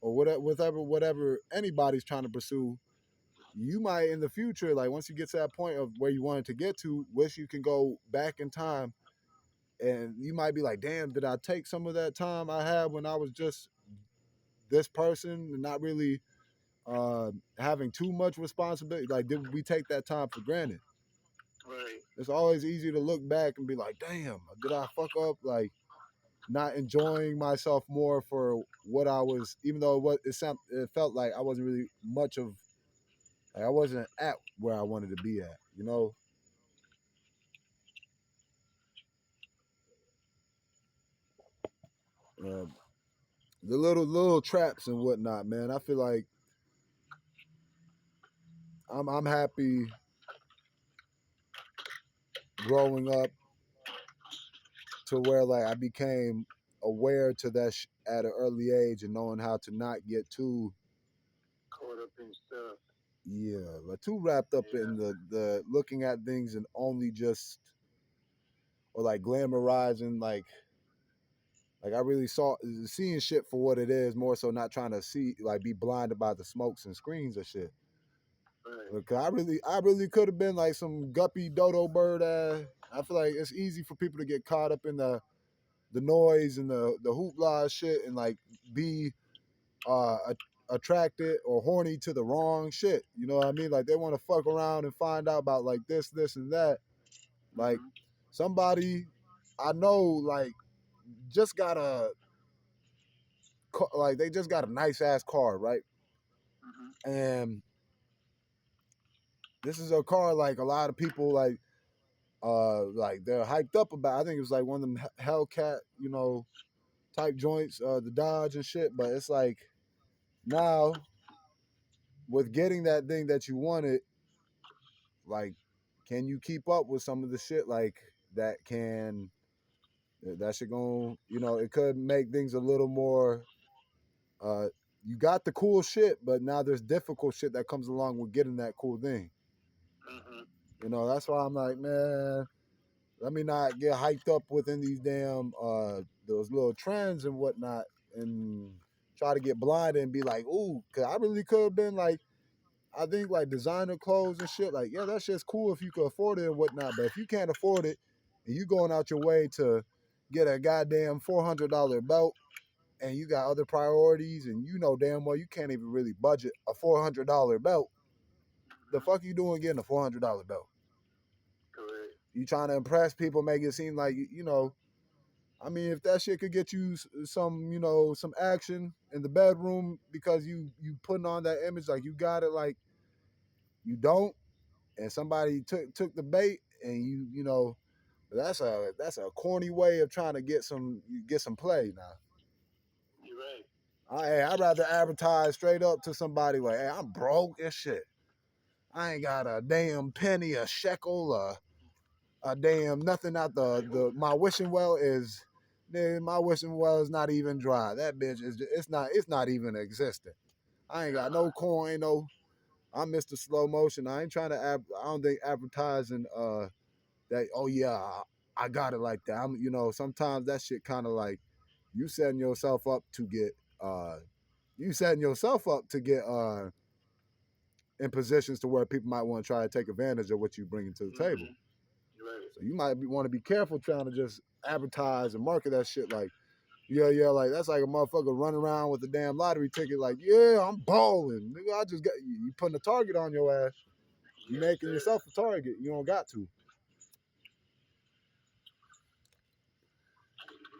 or whatever anybody's trying to pursue. You might in the future, like once you get to that point of where you wanted to get to, wish you can go back in time and you might be like, damn, did I take some of that time I had when I was just this person and not really having too much responsibility? Like, did we take that time for granted? Right. It's always easy to look back and be like, damn, did I fuck up? Like, not enjoying myself more for what I was, even though it felt like I wasn't really much of, like, I wasn't at where I wanted to be at, you know? Uh, the little traps and whatnot, man. I feel like I'm happy growing up to where like I became aware to that at an early age and knowing how to not get too Caught up in stuff. yeah like too wrapped up in Yeah. the looking at things and only just or like glamorizing like I really saw seeing shit for what it is more so not trying to see like be blinded by the smokes and screens of shit. Right. Because I really could have been like some guppy dodo bird ass. I feel like it's easy for people to get caught up in the noise and the hoopla shit and like be attracted or horny to the wrong shit. You know what I mean? Like they want to fuck around and find out about like this, and that. Like Mm-hmm. somebody I know like just got a like they just got a nice ass car, right? Mm-hmm. And this is a car like a lot of people like they're hyped up about. I think it was like one of them Hellcat, you know, type joints, the Dodge and shit. But it's like now with getting that thing that you wanted, like, can you keep up with some of the shit like that? That shit going, you know, it could make things a little more. Uh, you got the cool shit, but now there's difficult shit that comes along with getting that cool thing. Mm-hmm. You know, that's why I'm like, man, let me not get hyped up within these damn those little trends and whatnot, and try to get blinded and be like, ooh, cause I really could have been like, I think like designer clothes and shit, like, yeah, that shit's cool if you could afford it and whatnot. But if you can't afford it and you going out your way to get a goddamn $400 belt and you got other priorities and you know damn well you can't even really budget a $400 belt, the Mm-hmm. fuck you doing getting a $400 belt? Correct. You trying to impress people, make it seem like, you know, I mean, if that shit could get you some, you know, some action in the bedroom because you putting on that image like you got it, like you don't, and somebody took the bait and you know that's a corny way of trying to get some play now. I'd rather advertise straight up to somebody like, hey, I'm broke as shit. I ain't got a damn penny, a shekel, a damn nothing out the my wishing well is. My wishing well is not even dry. That bitch is just, it's not even existent. I ain't got no coin, no. I'm Mr. Slow Motion. I ain't trying to. I don't think advertising. That. Oh yeah, I got it like that. I'm. Sometimes that shit kind of like you setting yourself up to get. You setting yourself up to get in positions to where people might want to try to take advantage of what you bringing to the table. Right. So you might want to be careful trying to just advertise and market that shit like, yeah, like that's like a motherfucker running around with a damn lottery ticket, like, yeah, I'm balling. Nigga, I just got you putting a target on your ass. You Yes, making sir. yourself a target. You don't got to.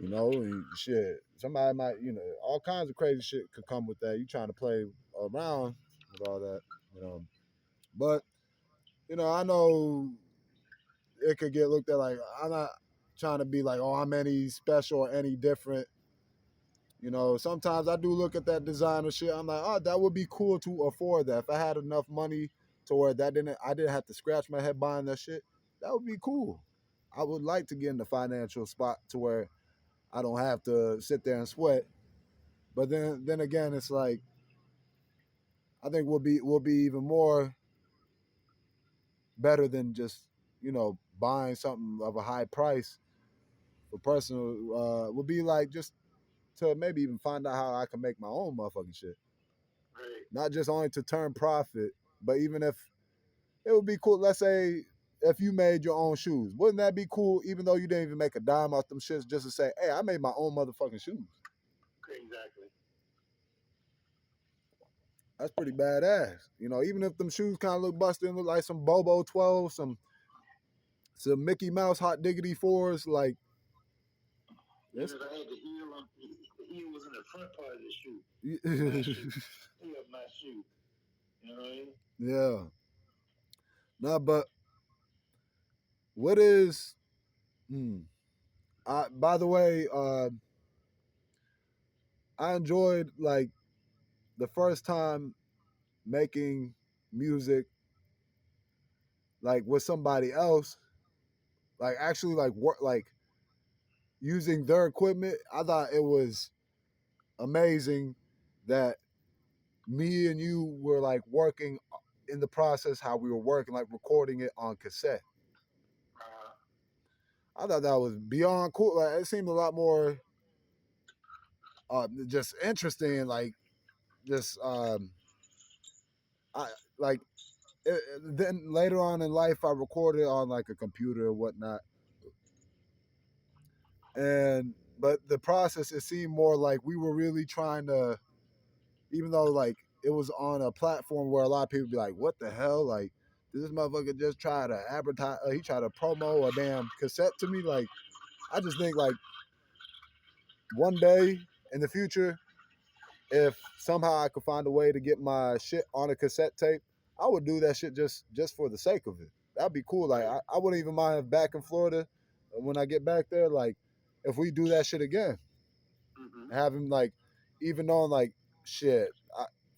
And shit. Somebody might, all kinds of crazy shit could come with that. You trying to play around with all that, you know. But, I know it could get looked at like I'm not trying to be like, oh, I'm any special or any different. Sometimes I do look at that designer shit. I'm like, oh, that would be cool to afford that. If I had enough money to where I didn't have to scratch my head buying that shit, that would be cool. I would like to get in the financial spot to where I don't have to sit there and sweat. But then again, it's like I think we'll be even more better than just buying something of a high price for personal. Would be like just to maybe even find out how I can make my own motherfucking shit. Right. Not just only to turn profit, but even if it would be cool. Let's say if you made your own shoes, wouldn't that be cool? Even though you didn't even make a dime off them shits, just to say, "Hey, I made my own motherfucking shoes." Exactly. That's pretty badass. Even if them shoes kind of look busted and look like some Bobo 12, some Mickey Mouse hot diggity fours, like Even it's if I had the heel was in the front part of the shoe. My shoe. Heel of my shoe. You know what I mean? yeah. Nah, but what is? Hmm. By the way, I enjoyed like the first time making music like with somebody else, like actually like work like using their equipment. I thought it was amazing that me and you were like working in the process how we were working, like recording it on cassette. Uh, I thought that was beyond cool. Like it seemed a lot more just interesting, like just I like then later on in life I recorded on like a computer or whatnot. And but the process it seemed more like we were really trying to, even though like it was on a platform where a lot of people be like, what the hell, like did this motherfucker just try to advertise, he tried to promo a damn cassette to me. Like I just think like one day in the future, if somehow I could find a way to get my shit on a cassette tape, I would do that shit just for the sake of it. That'd be cool. Like right. I wouldn't even mind if back in Florida when I get back there, like if we do that shit again, Mm-hmm. have him like even knowing like shit.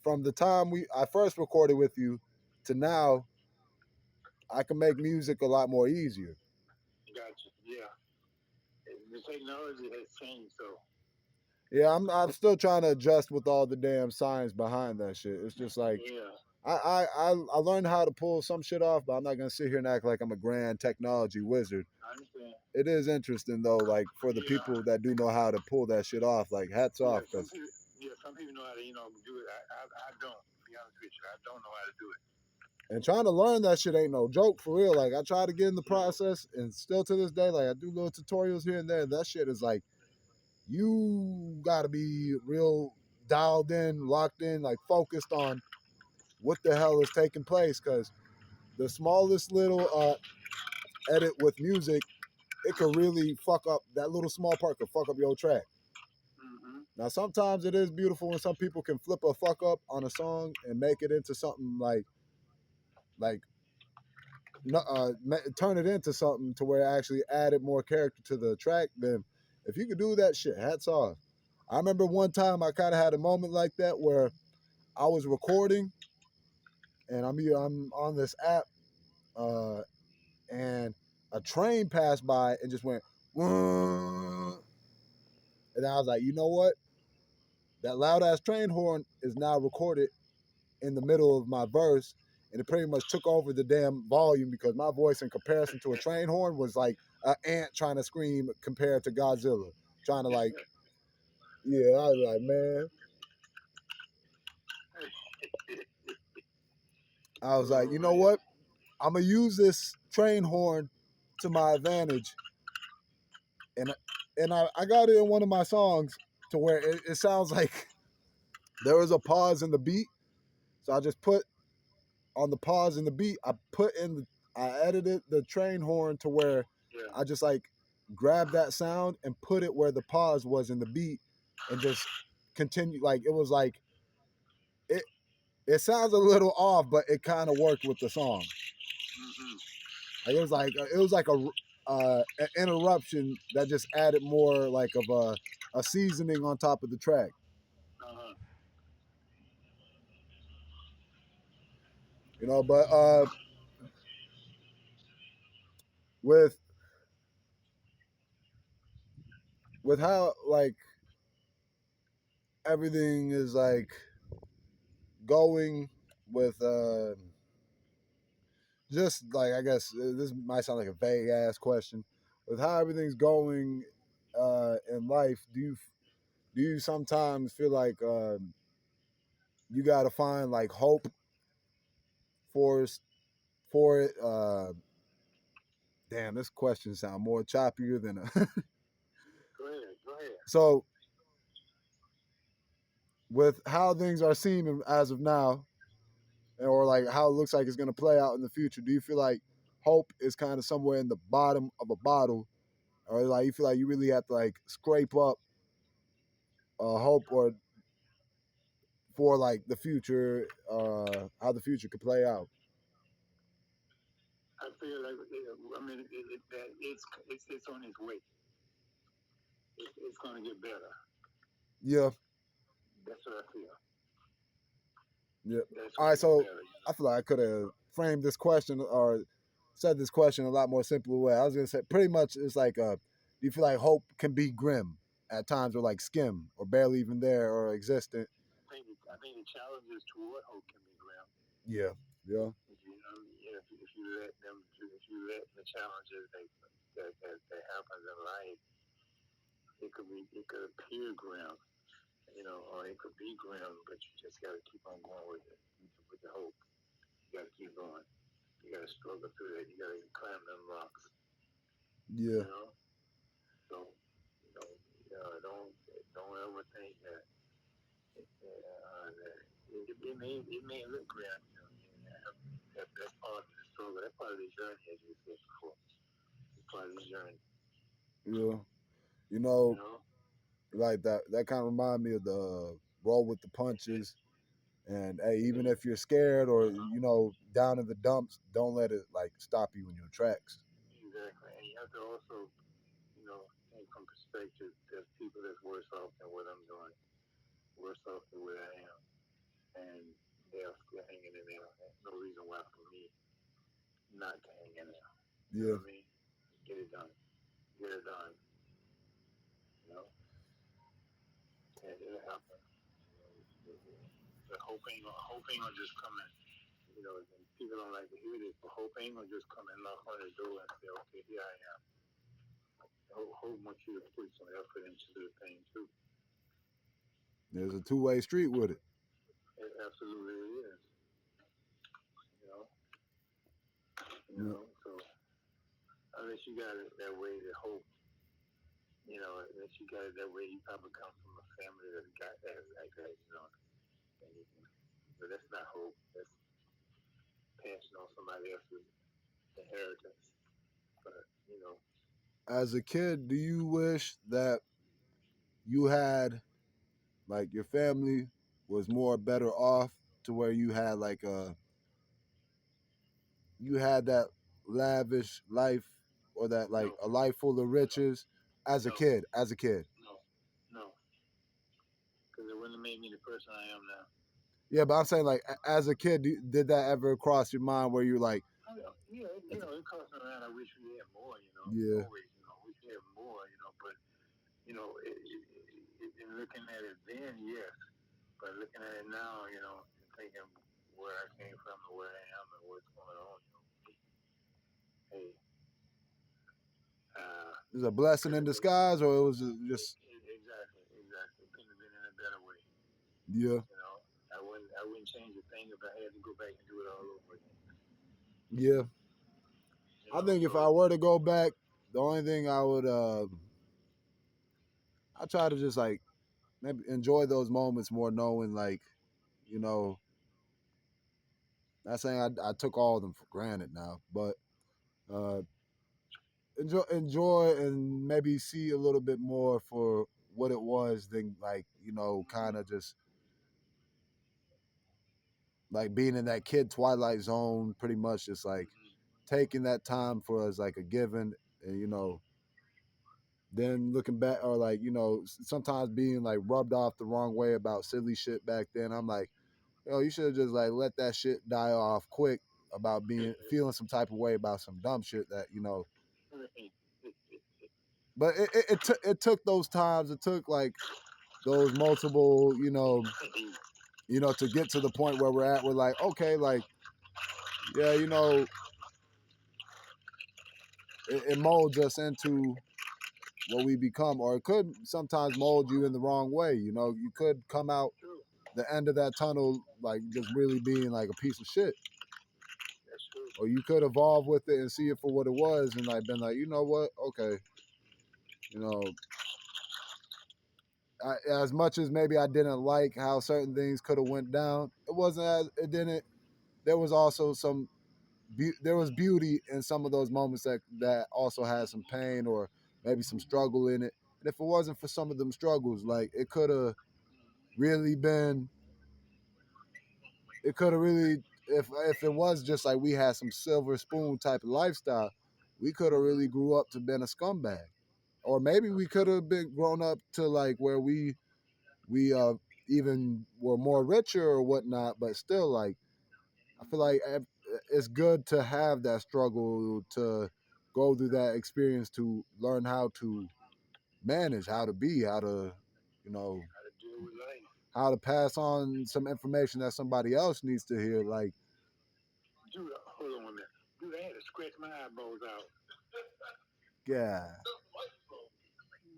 From the time I first recorded with you to now, I can make music a lot more easier. Gotcha. Yeah. The technology has changed, so Yeah, I'm still trying to adjust with all the damn science behind that shit. It's just like yeah. I learned how to pull some shit off, but I'm not gonna sit here and act like I'm a grand technology wizard. I understand. It is interesting though, like for the Yeah. people that do know how to pull that shit off, like hats Yeah. off, because Some people know how to do it. I don't. To be honest with you, I don't know how to do it. and trying to learn that shit ain't no joke for real. Like I try to get in the No. process, and still to this day, like I do little tutorials here and there. That shit is like you got to be real dialed in, locked in, like focused on what the hell is taking place, because the smallest little edit with music, it could really fuck up that little small part could fuck up your track. Mm-hmm. Now sometimes it is beautiful when some people can flip a fuck up on a song and make it into something like turn it into something to where it actually added more character to the track. Then if you could do that shit, hats off. I remember one time I kind of had a moment like that where I was recording and I'm on this app, uh, and a train passed by and just went, "Whoa." And I was like, you know what? That loud ass train horn is now recorded in the middle of my verse, and it pretty much took over the damn volume because my voice, in comparison to a train horn, was like an ant trying to scream compared to Godzilla, trying to like, yeah. I was like, man, I was like, Oh you know man. what? I'm gonna use this train horn to my advantage, and I got it in one of my songs to where it sounds like there was a pause in the beat, so I just put on the pause in the beat. I edited the train horn to where Yeah. I just like grabbed that sound and put it where the pause was in the beat, and just continue. Like it was like it. It sounds a little off, but it kind of worked with the song. Mm-hmm. Like it was like an interruption that just added more like of a seasoning on top of the track. Uh-huh. You know, but with how like everything is like going with just like, I guess this might sound like a vague ass question, with how everything's going in life, do you sometimes feel like you got to find like hope for for it? Damn, this question sounds more choppier than a Go ahead. Go ahead. so with how things are seeming as of now, or like how it looks like it's going to play out in the future, do you feel like hope is kind of somewhere in the bottom of a bottle, or like you feel like you really have to like scrape up hope or for like the future, how the future could play out? I feel like I mean that it's on its way. It's going to get better. Yeah, That's what I feel. yeah. That's All going right, to get so better. I feel like I could have framed this question or said this question a lot more simpler way. I was gonna say pretty much it's like, do you feel like hope can be grim at times, or like skim, or barely even there or existent? I think the challenges toward hope can be grim. Yeah, yeah, If you know, if you let them, if you let the challenges that happens in life, it could appear grim, or it could be grim, but you just got to keep on going with it, with the hope. You got to keep going. You got to struggle through that. You got to climb them rocks. yeah, You know, so don't ever think that it may look grim. That's part of the struggle. That's part of the journey, as you said before. It's part of the journey. yeah. You You know, know. like that kind of remind me of the roll with the punches. And hey, even if you're scared or down in the dumps, don't let it like stop you in your tracks. Exactly, and you have to also, think from perspective. There's people that's worse off than what I'm doing, worse off than where I am, and they're still hanging in there. There's no reason why for me not to hang in there. You Yeah, know what I mean? Get it done. Get it done. You know, and it'll happen. The hope ain't gonna just come in. And people don't like to hear this, but hope ain't gonna just come and knock on the door and say, "Okay, here I am." Hope wants you to put some effort into the thing too. there's a two-way street with it. It absolutely is. You know, Yeah, So unless you got it that way, to hope. Unless you got it that way, you probably come from a family that's got that like that. And but that's not hope. That's passing on somebody else's inheritance. But as a kid, do you wish that you had like your family was more better off, to where you had like you had that lavish life, or that like no, a life full of no, riches as a no, kid? As a kid, no, no. what made me the person I am now. Yeah, but I'm saying like as a kid, did that ever cross your mind where you're like, yeah, it crossed my mind. I wish we had more. yeah, Always, wish we had more. But in looking at it then, yes, but looking at it now, and thinking where I came from and where I am and what's going on, hey, it was a blessing in disguise, or it was just exactly. Couldn't have been in a better way. yeah, I wouldn't change a thing if I had to go back and do it all over again. yeah. I think if I were to go back, the only thing I would I try to just like maybe enjoy those moments more, knowing like, you know, not saying I took all of them for granted now, but uh, enjoy and maybe see a little bit more for what it was than like kind of just like being in that kid twilight zone, pretty much just like taking that time for us like a given, and then looking back or like sometimes being like rubbed off the wrong way about silly shit back then. I'm like, you should have just like let that shit die off quick about being feeling some type of way about some dumb shit that but it took those times. It took like those multiple to get to the point where we're at. We're like, okay, like yeah, it molds us into what we become, or it could sometimes mold you in the wrong way. You could come out the end of that tunnel like just really being like a piece of shit, or you could evolve with it and see it for what it was, and like been like, you know what, okay, you know, as much as maybe I didn't like how certain things could have went down, it wasn't as it didn't. There was also there was beauty in some of those moments that also had some pain or maybe some struggle in it. And if it wasn't for some of them struggles, like really been, it could have really, if it was just like we had some silver spoon type of lifestyle, we could have really grew up to been a scumbag, or maybe we could have been grown up to like where we even were more richer or whatnot. But still, like I feel like it's good to have that struggle, to go through that experience, to learn how to manage, how to be, how to, you know, how to pass on some information that somebody else needs to hear. Like, dude, hold on a minute. Dude, I had to scratch my eyeballs out. yeah.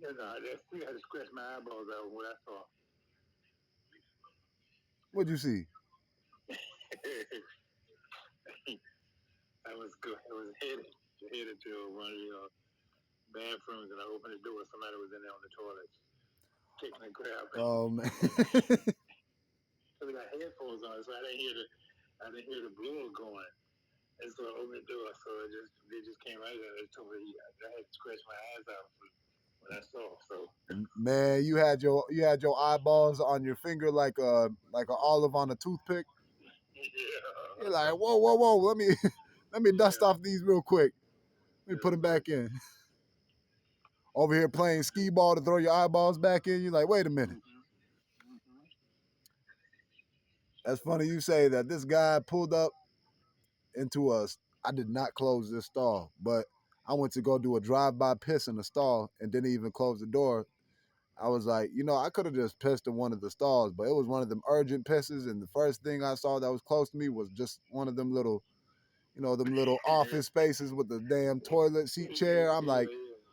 I had to scratch my eyeballs out when I saw. What'd you see? I was good. I was headed to one of the bathrooms, and I opened the door. Somebody was in there on the toilet, taking a crap. Oh man. So we got headphones on, so I didn't hear the blood going. And so I opened the door, so they just came right there. They told me I had to scratch my eyes out when I saw. So man, you had your eyeballs on your finger like a olive on a toothpick. yeah, You're like, whoa, whoa, whoa. Let me dust off these real quick. Let me put them back in. Over here playing skee ball to throw your eyeballs back in. You're like, wait a minute. That's funny you say that. This guy pulled up into us. I did not close this stall, but I went to go do a drive-by piss in the stall and didn't even close the door. I was like, I could have just pissed in one of the stalls, but it was one of them urgent pisses, and the first thing I saw that was close to me was just one of them little, them little office spaces with the damn toilet seat chair. I'm like,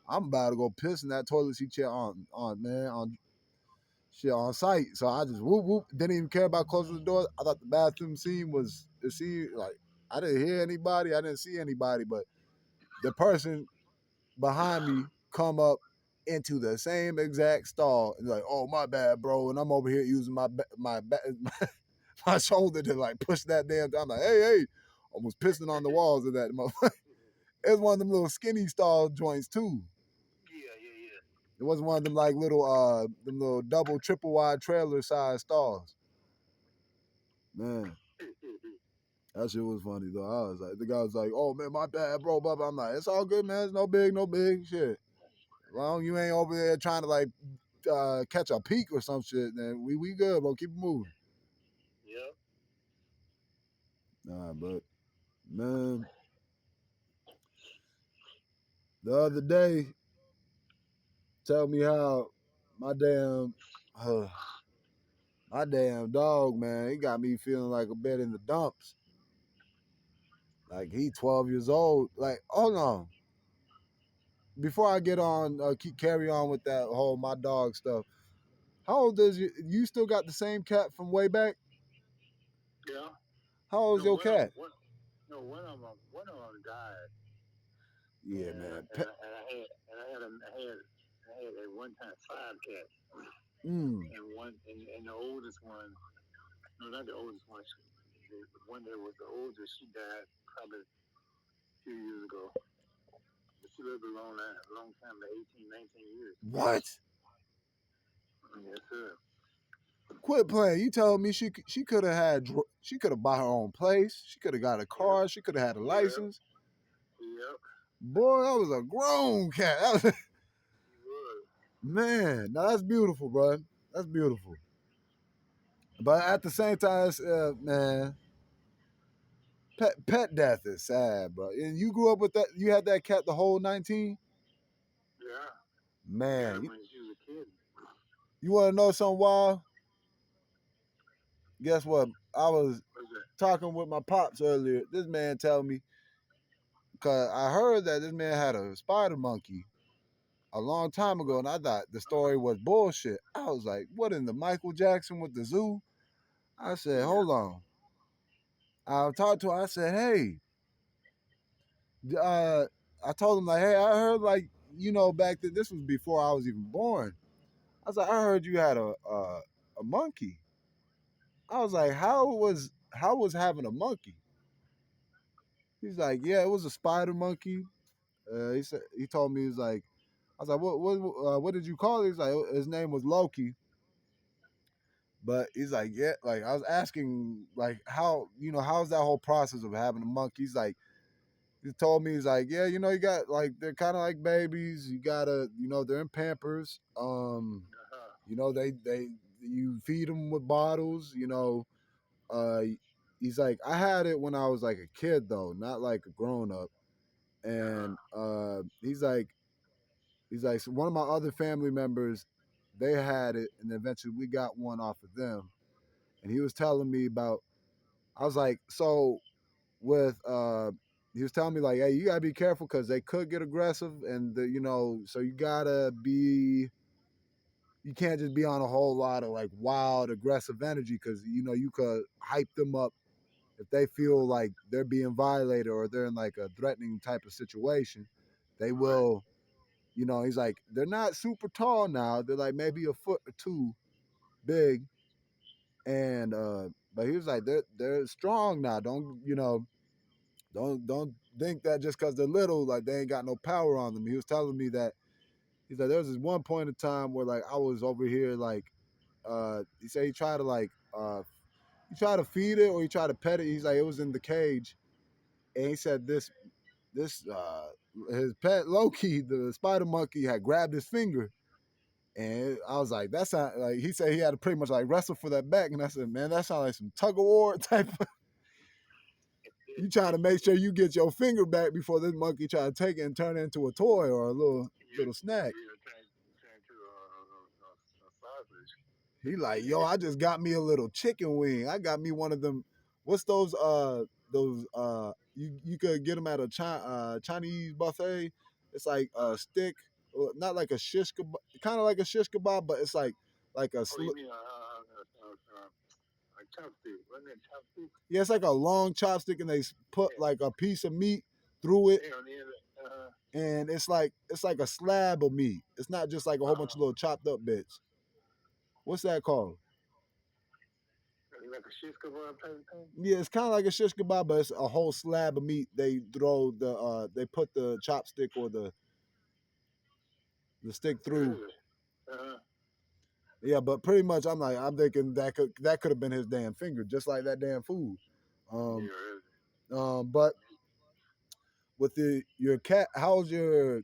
I'm about to go piss in that toilet seat chair on shit on site. So I just whoop whoop. Didn't even care about closing the door. I thought the bathroom scene was the scene. Like I didn't hear anybody. I didn't see anybody. But the person behind me come up into the same exact stall and like, oh my bad, bro. And I'm over here using my shoulder to like push that damn. I'm like, hey, almost pissing on the walls of that motherfucker. It was one of them little skinny stall joints too. yeah. It wasn't one of them like them little double, triple wide trailer size stalls. Man, that shit was funny though. I was like, the guy was like, "Oh man, my bad, bro." Blah. I'm like, "It's all good, man. It's no big shit. As long as you ain't over there trying to like catch a peak or some shit, then we good, bro. Keep it moving. Yep. Nah, but man, the other day, tell me how my damn uh, my damn dog, man, he got me feeling like a bit in the dumps. Like he 12 years old. Like, hold on. Before I get on, keep carry on with that whole my dog stuff. How old is you? You still got the same cat from way back? Yeah. How old is No, your cat? one of them died, Yeah, man. and I had at one time five cats, Mm. and the oldest one, no, not the oldest one, the one that was the oldest, she died probably a few years ago. But she lived a long time, like 18, 19 years. What? Yes, sir. Quit playing. You told me she could have she could have bought her own place. She could have got a Yep. car. She could have had a Yep. license. Yep. Boy, that was a grown cat. She was. Man, now that's beautiful, bro. That's beautiful. But at the same time, man, pet death is sad, bro. And you grew up with that. You had that cat the whole 19. Yeah. I got Man, her when she was a kid. you want to know something wild? Guess what? I was What's that? talking with my pops earlier. This man tell me because I heard that this man had a spider monkey a long time ago, and I thought the story was bullshit. I was like, "What in the Michael Jackson with the zoo?" I said, Yeah. "Hold on." I talked to her. I said, "Hey," uh, I told him like, "Hey, I heard like back then this was before I was even born." I was like, "I heard you had a monkey." I was like, how was having a monkey?" He's like, "Yeah, it was a spider monkey." He said he told me he's like, I was like, what did you call it? He's like, his name was Loki. But he's like, yeah, like I was asking, like, how's that whole process of having a monkey? He's like, he told me, he's like, yeah, you got like they're kind of like babies. You gotta, they're in Pampers. Uh-huh. They you feed them with bottles. Uh, he's like, I had it when I was like a kid though, not like a grown up. Uh-huh. And he's like, so one of my other family members, they had it, and eventually we got one off of them. And he was telling me about. I was like, so with he was telling me like, hey, you gotta be careful because they could get aggressive, and so you gotta be. You can't just be on a whole lot of like wild aggressive energy because you could hype them up if they feel like they're being violated or they're in like a threatening type of situation. They Right. will. He's like, they're not super tall now. They're like maybe a foot or two big, and but he was like, they're strong now. Don't think that just because they're little, like they ain't got no power on them. He was telling me that he's like, there was this one point in time where like I was over here like, he said he tried to like he tried to feed it or he tried to pet it. He's like, it was in the cage, and he said this his pet Loki, the spider monkey, had grabbed his finger. And I was like, that's not like he said he had to pretty much like wrestle for that back. And I said, man, that sounds like some tug of war type. You trying to make sure you get your finger back before this monkey try to take it and turn it into a toy or a little snack. Turn to a sausage. He like, yo, I just got me a little chicken wing. I got me one of them. What's those, you could get them at a Chinese buffet. It's like a stick, not like a shish kebab, kind of like a shish kebab, but it's like a Oh, you mean a chopstick? Wasn't it chopstick? yeah, it's like a long chopstick, and they put Yeah. like a piece of meat through it, Yeah, on the end. and it's like a slab of meat. It's not just like a whole bunch of little chopped up bits. What's that called? Like a shish kebab type of thing. Yeah, it's kind of like a shish kebab, but it's a whole slab of meat. They put the chopstick or the stick through. Really? Uh-huh. Yeah, but pretty much I'm thinking that could have been his damn finger, just like that damn food. Um, Yeah, really. but with your cat, how's your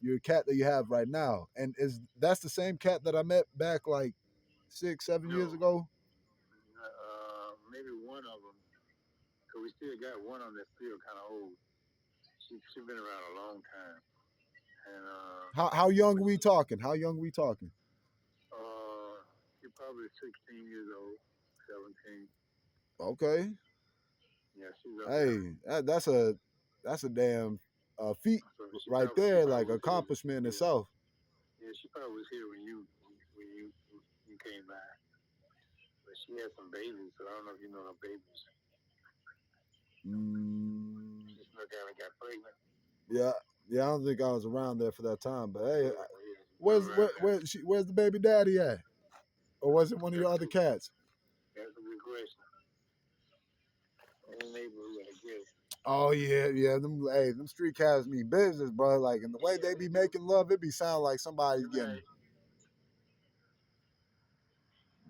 your cat that you have right now? And is that's the same cat that I met back like 6, 7 years No, ago? maybe one of them. Cause we still got one of them that's still kind of old. She been around a long time, and How young but we talking? How young we talking? she probably 16 years old, 17. Okay. Yeah, she's up there. Hey, that's a damn feat So right she there, like probably was here. accomplishment in Yeah, itself. yeah, she probably was here when you came by. But she had some babies, so I don't know if you know her babies. Mm, She snuck out and got pregnant. yeah, yeah. I don't think I was around there for that time, but hey, Yeah, yeah, she's been around there. where's the baby daddy at? Or was it one of your That's other cats? that's a good question. In the neighborhood, I guess. Oh yeah, yeah. Them street cats mean business, bro. Like, and the way Yeah, they they be do. making love, it be sound like somebody's Good getting. night.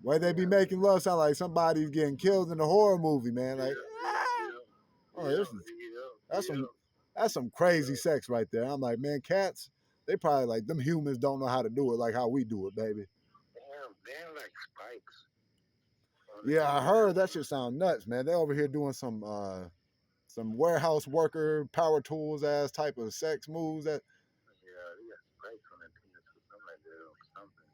Way they be Yeah, making love sound like somebody's getting killed in a horror movie, man. Like, yeah, ah, yeah, oh, yeah, this is yeah, that's some yeah, that's some crazy yeah. sex right there. I'm like, man, cats, they probably like them humans don't know how to do it like how we do it, baby. Damn, like spikes on the Yeah, I end. heard that shit sound nuts, man. They over here doing some warehouse worker power tools ass type of sex moves that Yeah, they got spikes on their penis or something like that, or something.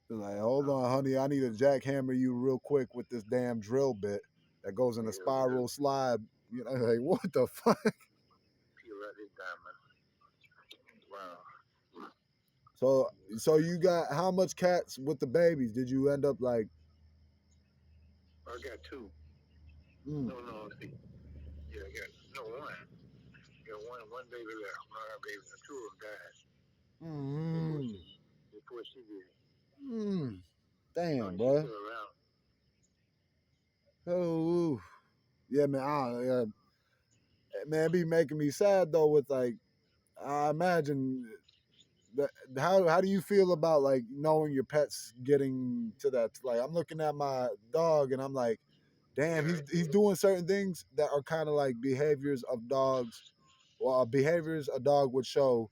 they're like, hold on, Something. honey, I need to jackhammer you real quick with this damn drill bit that goes in a Yeah, yeah. spiral slide. You know, like what the fuck? Peel out this diamond. Wow. So you got how much cats with the babies? Did you end up like? I got two. Mm, No, no, see. Yeah, I got no one. Yeah, one baby left. One of our babies, the two of them died before mm, she did. mm, No, damn, she's bro. still around. Oh, yeah, man. Man, it be making me sad though. With like, I imagine that. How do you feel about like knowing your pets getting to that? Like, I'm looking at my dog and I'm like, damn, Yeah, he's doing certain things that are kind of like behaviors of dogs, well, behaviors a dog would show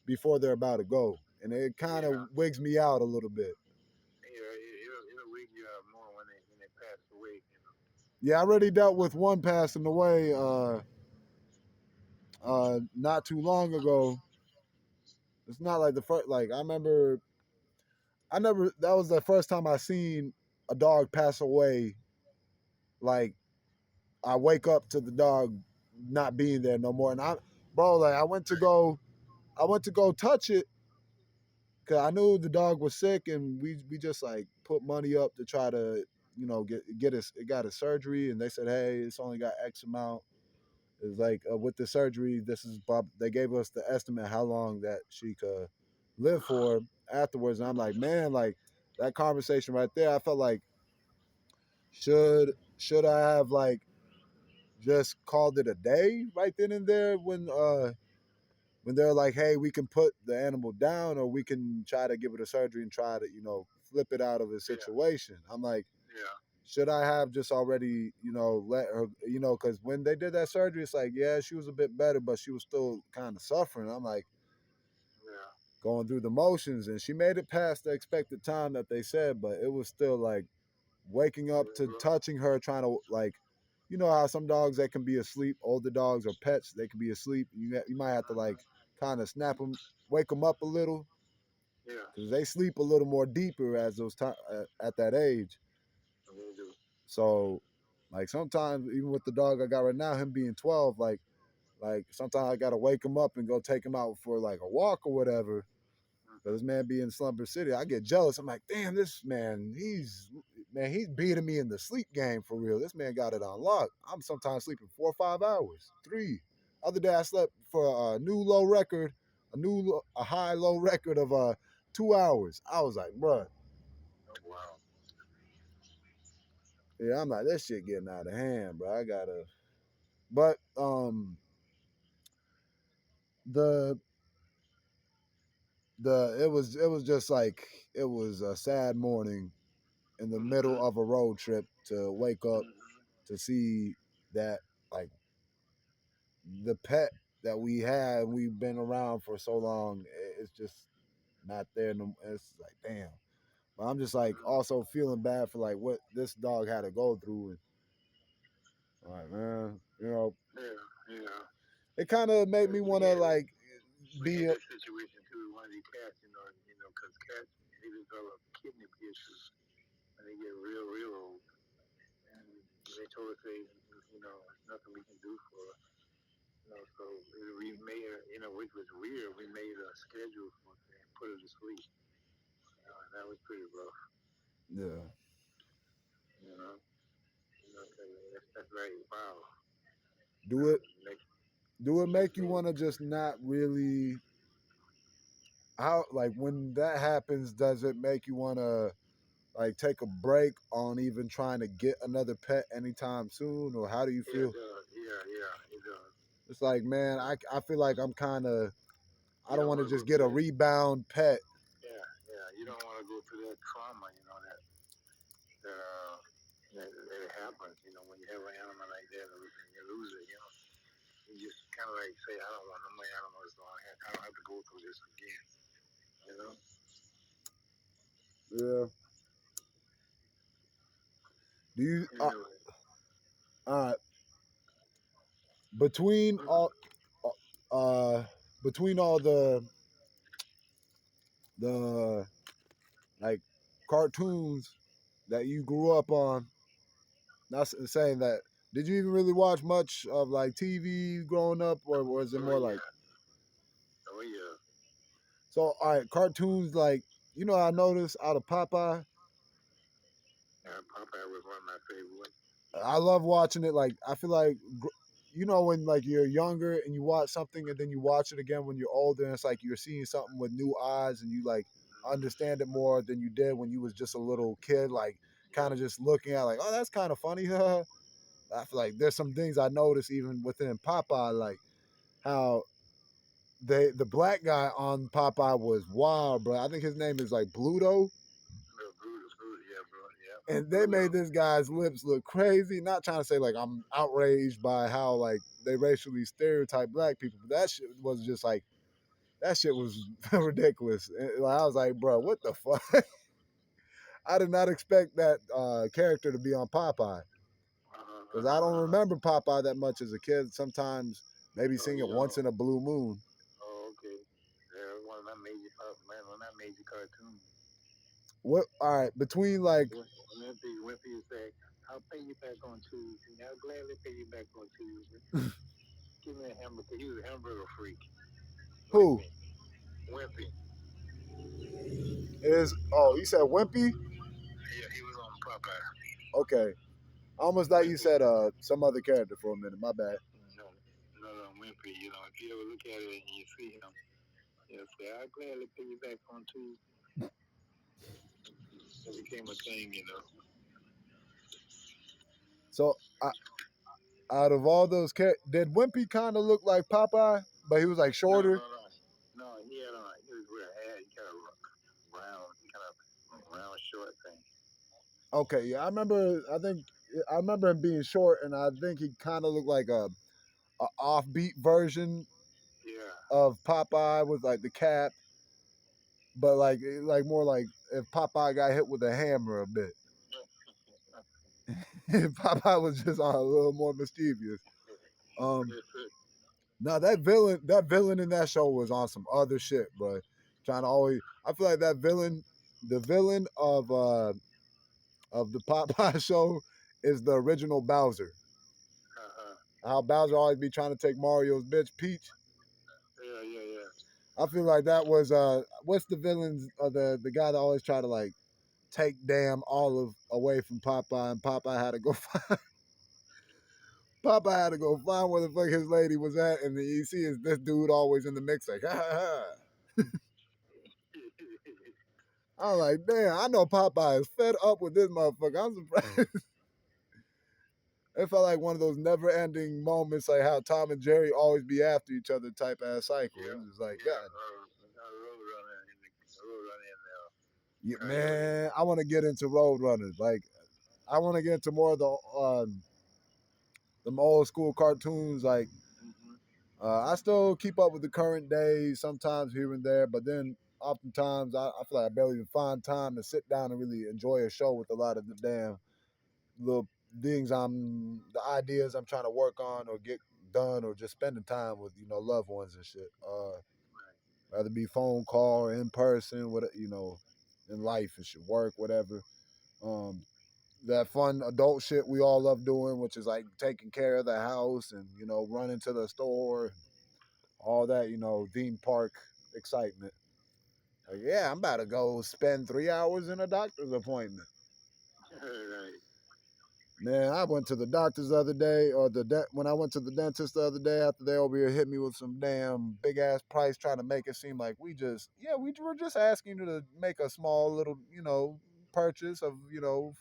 before they're about to go, and it kind of yeah, wigs me out a little bit. yeah. It'll wake you up more when they pass away. You know. Yeah, I already dealt with one passing away not too long ago. It's not like the first like I never that was the first time I seen a dog pass away. Like, I wake up to the dog not being there no more, and I bro, like I went to go touch it because I knew the dog was sick, and we just like put money up to try to get it got a surgery, and they said, hey, it's only got X amount. It's like, with the surgery, this is Bob. They gave us the estimate how long that she could live for afterwards, and I'm like, man, like that conversation right there, I felt like should I have like just called it a day right then and there when they're like, hey, we can put the animal down, or we can try to give it a surgery and try to flip it out of a Yeah, situation. I'm like, yeah, should I have just already, let her, because when they did that surgery, it's like, yeah, she was a bit better, but she was still kind of suffering. I'm like, yeah. going through the motions, and she made it past the expected time that they said, but it was still like waking up to touching her, trying to like, how some dogs that can be asleep, older dogs or pets, they can be asleep. You might have to like kind of snap them, wake them up a little, Yeah, because they sleep a little more deeper as those time at that age. they do. So, like sometimes even with the dog I got right now, him being 12, like sometimes I gotta wake him up and go take him out for like a walk or whatever. But this man be in Slumber City, I get jealous. I'm like, damn, this man, he's beating me in the sleep game for real. This man got it on lock. I'm sometimes sleeping 4 or 5 hours, 3. Other day I slept for a new low record, a high low record of 2 hours. I was like, bruh, Oh, wow. yeah, I'm like, this shit getting out of hand, bro. I gotta, but the it was just like it was a sad morning in the Mm-hmm. middle of a road trip to wake up Mm-hmm. to see that, like, the pet. that we had, we've been around for so long, it's just not there. No, it's like damn. But I'm just like also feeling bad for like what this dog had to go through, and like man, Yeah, yeah. it kind of made me We want to had like we be had this situation too with one of these cats, because cats they develop kidney issues when they get real old, and they told us there's nothing we can do for her. So we made which was weird. We made a schedule for her and put her to sleep. And that was pretty rough. yeah. You know, that's very wow. Do it Make do it kids make you go. want to just not really how like when that happens? Does it make you want to like take a break on even trying to get another pet anytime soon, or how do you Yeah, it feel? does. Yeah, it does. It's like man, I feel like I'm kind of I You don't don't want to want to go just get through a that. rebound pet. Yeah. You don't want to go through that trauma. That that happens. When you have an animal like that and you lose it. You just kind of like say, I don't want no more animals. So I don't have to go through this again. You know. Yeah. Do you Anyway. uh between all uh between all the like cartoons that you grew up on, not saying that, did you even really watch much of like TV growing up, or was it Oh more like yeah. Oh yeah. so all right cartoons like I noticed out of Popeye. Popeye was one of my favorite ones. I love watching it. Like I feel like when like you're younger and you watch something and then you watch it again when you're older, and it's like you're seeing something with new eyes and you like understand it more than you did when you was just a little kid. Like kind Yeah. of just looking at like, oh, that's kind of funny. I feel like there's some things I noticed even within Popeye, like how the black guy on Popeye was wild, bro. I think his name is like Bluto. Brutus, yeah, bro, yeah, And they made Pluto. this guy's lips look crazy. Not trying to say like I'm outraged by how like they racially stereotype black people, but that shit was just like that shit was ridiculous. Like, I was like, bro, what the fuck? I did not expect that character to be on Popeye because I don't remember Popeye that much as a kid. Sometimes maybe Oh seeing it yeah. once in a blue moon. Oh okay. Yeah, one of my major cartoons. What? All right, between like Wimpy say, I'll pay you back on Tuesday. I'll gladly pay you back on Tuesday. Give me a hamburger. He was a hamburger freak. who Wimpy. Wimpy. is? Oh, you said Wimpy. Yeah, he was on Popeye. Okay, I almost thought you Wimpy. said some other character for a minute. My bad. No, Wimpy. If you ever look at it and you see him, you'll say, I'll gladly pay you back on Tuesday. It became a thing. So out of all those characters, did Wimpy kind of look like Popeye, but he was like No, shorter? no, no. No, he was wearing a hat. He kind of round, short thing. Okay, yeah, I remember. I remember him being short, and I think he kind of looked like a offbeat version Yeah. of Popeye with like the cap, but like more like if Popeye got hit with a hammer a bit. Popeye was just a little more mischievous. Um, now that villain in that show was on some other shit, bro. Trying to always, I feel like that villain, the villain of the Popeye show, is the original Bowser. Uh-huh. How Bowser always be trying to take Mario's bitch Peach. Yeah. I feel like that was what's the villains the guy that always try to like take damn Olive away from Popeye, and Popeye had to go find Popeye had to go find where the fuck his lady was at, and then you see is this dude always in the mix like ha ha ha. I'm like, damn, I know Popeye is fed up with this motherfucker. I'm surprised. It felt like one of those never ending moments, like how Tom and Jerry always be after each other type ass cycle. It Yeah. was just like, Yeah. God, Road runner yeah, coyote. man, I want to get into Road Runners. Like, I want to get into more of the them old school cartoons, like Mm-hmm. I still keep up with the current day sometimes here and there, but then oftentimes I feel like I barely even find time to sit down and really enjoy a show with a lot of the damn little the ideas I'm trying to work on or get done or just spending time with loved ones and shit. Right. Rather be phone call or in person, what in life and shit, work, whatever. Um, that fun adult shit we all love doing, which is like taking care of the house and running to the store, all that theme park excitement. Like, yeah, I'm about to go spend 3 hours in a doctor's appointment. Right. Man, I went to the doctor's the other day, or when I went to the dentist the other day after they over here hit me with some damn big ass price, trying to make it seem like we were just asking you to make a small little purchase of $5.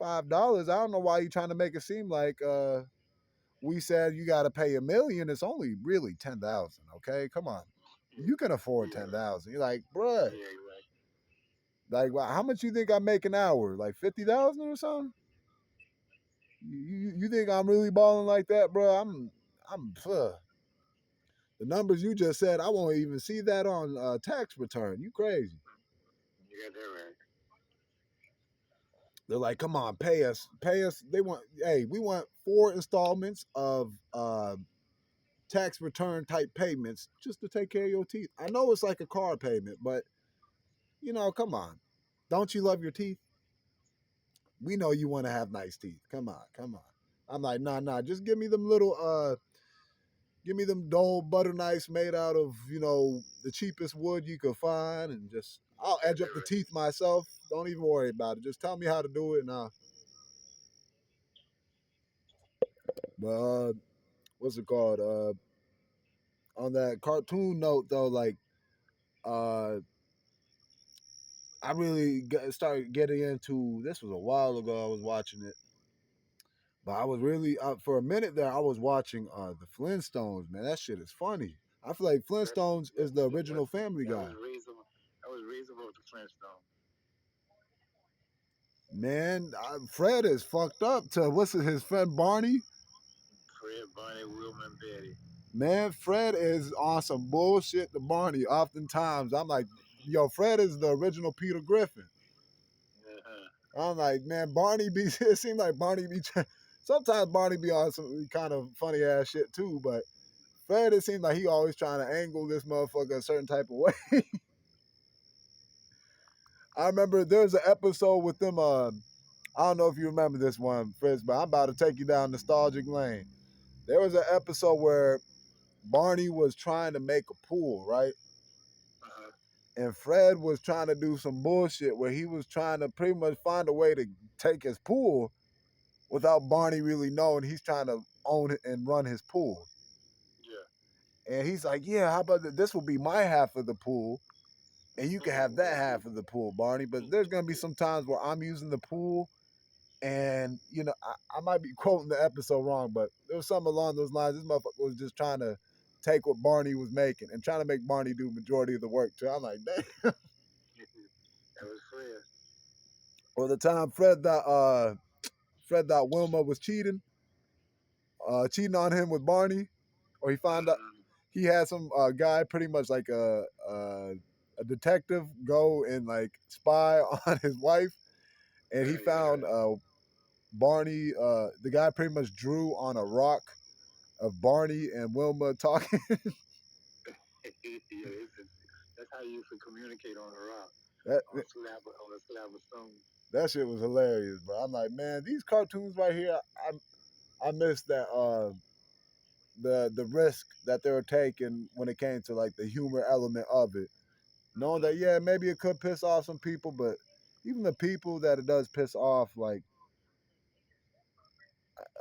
I don't know why you trying to make it seem like we said you got to pay $1 million. It's only really 10,000. Okay, come on, you can afford Yeah. 10,000. You're like, bruh, Yeah. Right. like, how much you think I make an hour? Like 50,000 or something? You think I'm really balling like that, bro? The numbers you just said. I won't even see that on tax return. You crazy? You got that right. They're like, come on, pay us, pay us. We want 4 installments of tax return type payments just to take care of your teeth. I know it's like a car payment, but come on. Don't you love your teeth? We know you want to have nice teeth. Come on, come on. I'm like, nah. Just give me them dull butter knives made out of the cheapest wood you could find, and just I'll You got edge that up the right. teeth myself. Don't even worry about it. Just tell me how to do it, and but what's it called? On that cartoon note though, like uh, I really started getting into this was a while ago. I was watching it, but I was really for a minute there. I was watching the Flintstones. Man, that shit is funny. I feel like That's Flintstones is the that, original Family that Guy. was reasonable. I was reasonable with the Flintstone. Man, Fred is fucked up to what's his friend Barney. Fred, Barney, Wilma, and Betty. Man, Fred is on some bullshit to Barney. Oftentimes, I'm like, yo, Fred is the original Peter Griffin. Uh-huh. I'm like, man, Barney be. It seems like Barney be. Sometimes Barney be on some kind of funny ass shit too, but Fred, it seems like he always trying to angle this motherfucker a certain type of way. I remember there was an episode with them. I don't know if you remember this one, Fritz, but I'm about to take you down nostalgic lane. There was an episode where Barney was trying to make a pool, right? Uh-huh. And Fred was trying to do some bullshit where he was trying to pretty much find a way to take his pool without Barney really knowing he's trying to own it and run his pool. Yeah. And he's like, yeah, how about this will be my half of the pool and you can have that half of the pool, Barney. But there's going to be some times where I'm using the pool and, I might be quoting the episode wrong, but there was something along those lines. This motherfucker was just trying to take what Barney was making and trying to make Barney do majority of the work too. I'm like, damn. That was Fred. Or the time Fred thought Wilma was cheating on him with Barney, or he found out Mm-hmm. he had some guy, pretty much like a detective, go and like spy on his wife, and he Yeah. found Barney. The guy pretty much drew on a rock of Barney and Wilma talking. Yeah. That's how you used to communicate on a rock, that on a slab of stone. that shit was hilarious, bro. I'm like, man, these cartoons right here, I miss that the risk that they were taking when it came to like the humor element of it. Knowing Mm-hmm. that, yeah, maybe it could piss off some people, but even the people that it does piss off, like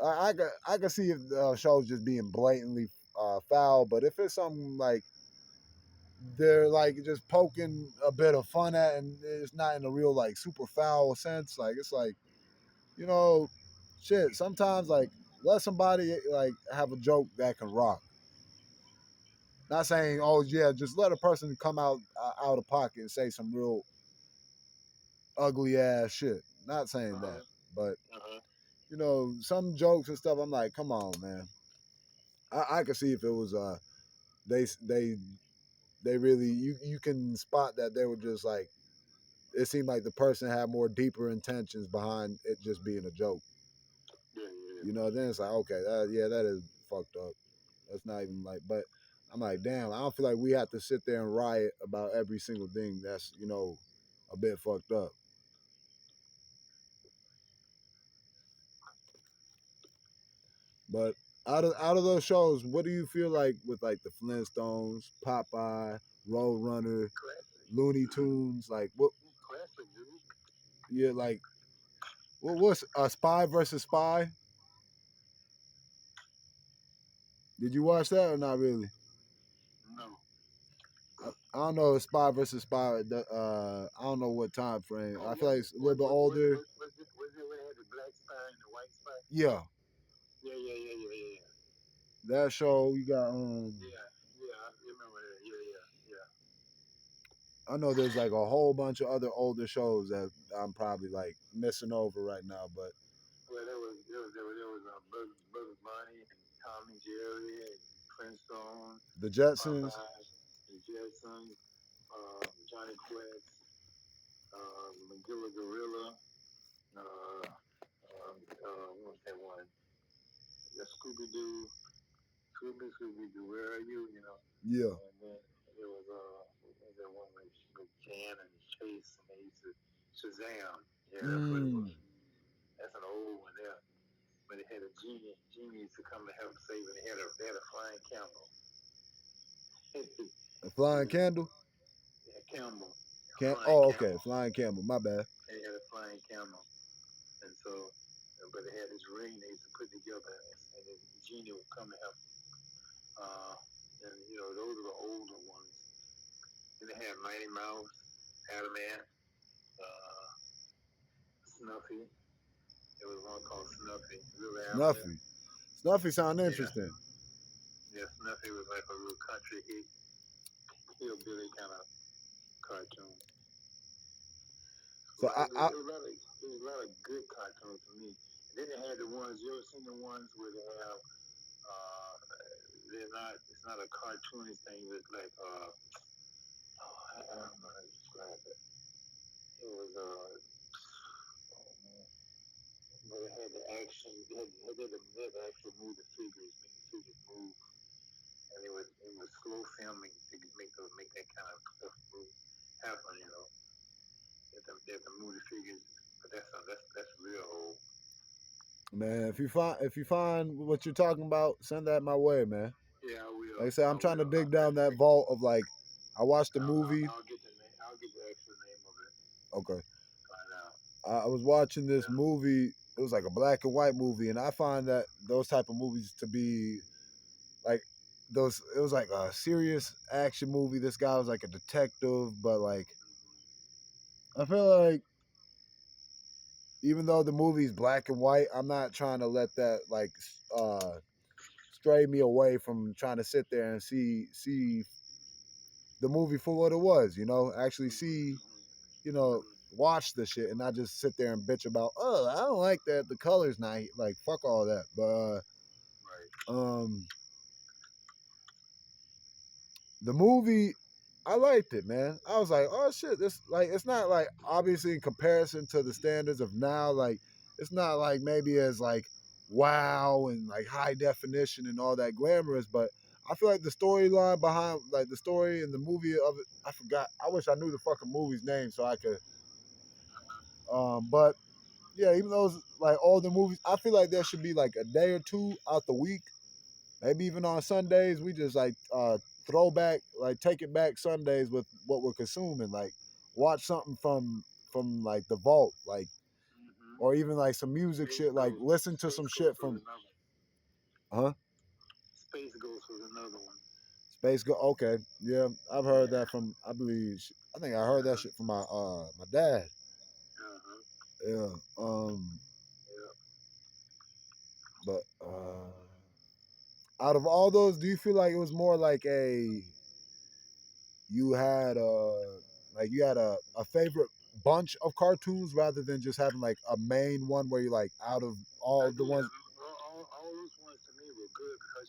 I can see if the show's just being blatantly foul, but if it's something like they're like just poking a bit of fun at, and it's not in a real like super foul sense, like it's like you know, shit. Sometimes like let somebody like have a joke that can rock. Not saying, oh yeah, just let a person come out of pocket and say some real ugly ass shit. Not saying that, Uh-huh. but Uh-huh. some jokes and stuff. I'm like, come on, man. I could see if it was they they they really you can spot that they were just like it seemed like the person had more deeper intentions behind it just being a joke. Yeah, yeah. You know, then it's like okay, yeah, that is fucked up. That's not even like, but I'm like, damn, I don't feel like we have to sit there and riot about every single thing that's a bit fucked up. But out of those shows, what do you feel like with like the Flintstones, Popeye, Roadrunner, Classic. Looney Tunes? Like what? Classic, dude. Yeah, like what's a Spy versus Spy? Did you watch that or not really? No. I don't know. Spy versus Spy. I don't know what time frame. Oh I feel yeah. like it's a little bit older. Was it where they had the black spy and the white spy? Yeah, Yeah, yeah, yeah, yeah, yeah, yeah. that show you got. Yeah, yeah, I remember that. Yeah, yeah, yeah. I know there's like a whole bunch of other older shows that I'm probably like missing over right now, but Well, there was Bugs Bunny and Tom and Jerry and Flintstone, the Jetsons. Popeye, and Jetsons, Johnny Quest, Magilla Gorilla, what was that one? The Scooby Doo, Scooby Doo, where are you? You know, Yeah. and then there was what was that one with Jan and Chase, and they used to Shazam. Yeah, that's what it Mm, was. That's an old one there. But it had a genie. Genie used to come to help save, and they had a flying camel. a flying Yeah, candle. camel, a Can flying Oh, okay, camel. flying camel. My bad. They had a flying camel, and so, but they had this ring they used to put together, and the genie would come and help. Uh, and those are the older ones. And they had Mighty Mouse, Adam Ant, uh, Snuffy. There was one called Snuffy, Little Alfred. Snuffy. Snuffy sound Yeah, interesting. yeah. Snuffy was like a real country hillbilly kind of cartoon. So There was a lot of good cartoons for me. And then they had the ones you ever seen the ones where they have uh it's not a cartoonish thing, it's like I don't know how to describe it. It was oh man. But it had the action, they had to actually move the figures, make the figures move. And it was slow filming to make that kind of stuff move happen. They have to move the figures, but that's real old. man, if you find what you're talking about, send that my way, man. Yeah, I Like I will. said, I I'm trying to will. dig down that vault of like I watched the movie. I'll get the name. I'll get the actual name of it. Okay. Find out. I was watching this Yeah. movie. It was like a black and white movie, and I find that those type of movies to be like those. It was like a serious action movie. This guy was like a detective, but like Mm-hmm. I feel like even though the movie's black and white, I'm not trying to let that like uh, stray me away from trying to sit there and see the movie for what it was. Actually see you know Mm-hmm. watch the shit and not just sit there and bitch about I don't like that the color's not like fuck all that. But Right. the movie I liked it, man. I was like, oh shit, this like it's not like obviously in comparison to the standards of now, like it's not like maybe as like wow and like high definition and all that glamorous, but I feel like the storyline behind like the story and the movie of it, I forgot. I wish I knew the fucking movie's name so I could but yeah, even those like all the movies, I feel like there should be like a day or two out the week, maybe even on Sundays. We just like throwback, like take it back Sundays with what we're consuming. Like watch something from like the vault, like Mm-hmm. or even like some music Space shit. Like Ghost. listen to some Space Ghost shit was from another. huh Space Ghost was another one. Space Go. Okay, yeah, I've heard Yeah. that from. I believe I think I heard that Uh-huh. shit from my dad. Uh-huh. Yeah. Yeah. But out of all those, do you feel like it was more like you had a favorite bunch of cartoons rather than just having like a main one where you're like out of all I of the did. ones. All those ones to me were good because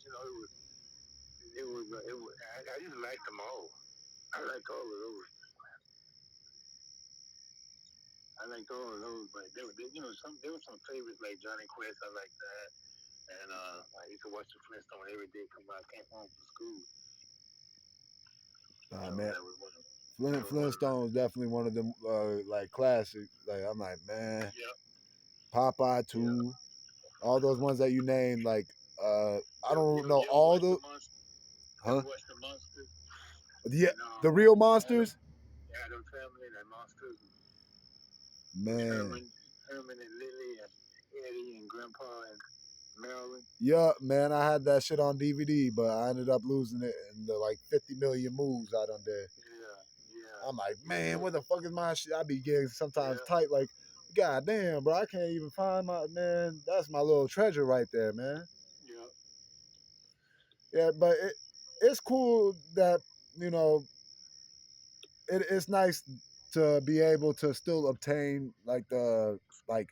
just like them all. I like all of those. I liked all of those, but there were some favorites like Johnny Quest. I like that, and I used to watch the Flintstones every day. Come out, came home from school. Oh So man, that was one of that was one of the Flintstones definitely one of them like classic. Like I'm like, man, yeah Popeye yeah. 2, all those ones that you named. Like I don't know You ever all watch the the monster? You huh? ever watch the monsters Yeah, and the real Adam monsters. Adam Family and monsters with Man, Herman and Lily and Eddie and Grandpa and Marilyn. yeah, man, I had that shit on DVD, but I ended up losing it in the like 50 million moves out on there. Yeah yeah I'm like, yeah. man, where the fuck is my shit? I be getting sometimes Yeah tight, like, god damn, bro, I can't even find my man. That's my little treasure right there, man. yeah. Yeah, but it's cool that you know it's nice to be able to still obtain like like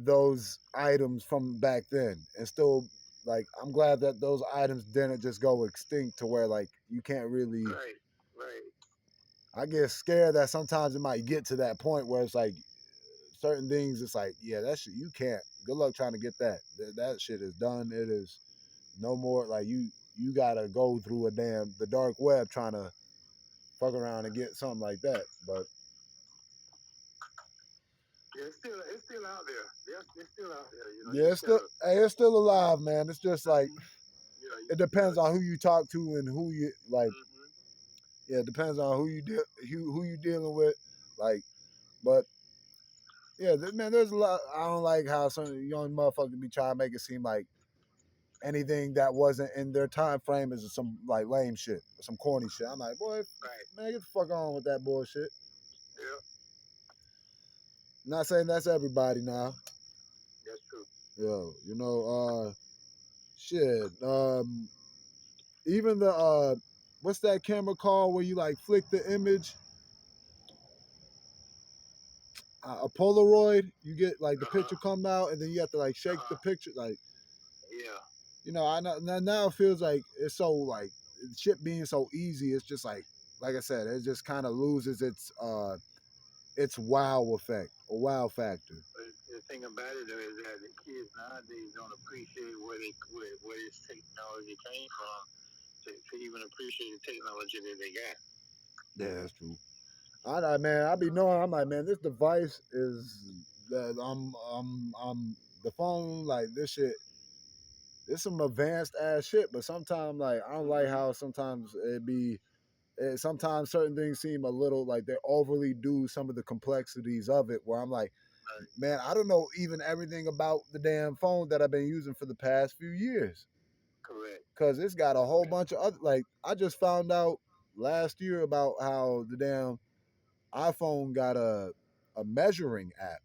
those items from back then and still like I'm glad that those items didn't just go extinct to where like you can't really. Right right. I get scared that sometimes it might get to that point where it's like certain things it's like yeah that shit you can't good luck trying to get that shit is done. It is no more like you gotta go through the dark web trying to fuck around and get something like that. But Yeah, it's still out there. Yeah, it's still out there. You know, you yeah, just gotta. it's still alive, man. It's just like Mm-hmm. Yeah, you it just depends gotta. on who you talk to and who you like. Mm-hmm. Yeah, it depends on who you dealing with. Like, but yeah, man, there's a lot. I don't like how some young motherfuckers be trying to make it seem like anything that wasn't in their time frame is some like lame shit, or some corny shit. I'm like, boy, Right. man, get the fuck on with that bullshit. Yeah, Not saying that's everybody now. that's true. Yo, shit. Even the what's that camera called where you like flick the image? A Polaroid. You get like the Uh huh. picture come out, and then you have to like Uh shake the huh. picture. Like Yeah. I know now it feels like it's so like shit being so easy. It's just like I said, it just kind of loses its wow effect or wow factor. But the thing about it though is that the kids nowadays don't appreciate where this technology came from to even appreciate the technology that they got. Yeah, that's true. Man, I be knowing. I'm like, man, this device is that I'm the phone like this shit. It's some advanced ass shit, but sometimes like I don't like Mm-hmm. how sometimes sometimes certain things seem a little like they overly do some of the complexities of it. Where I'm like, Right. man, I don't know even everything about the damn phone that I've been using for the past few years Correct. because it's got a whole Correct. bunch of other. Like I just found out last year about how the damn iPhone got a measuring app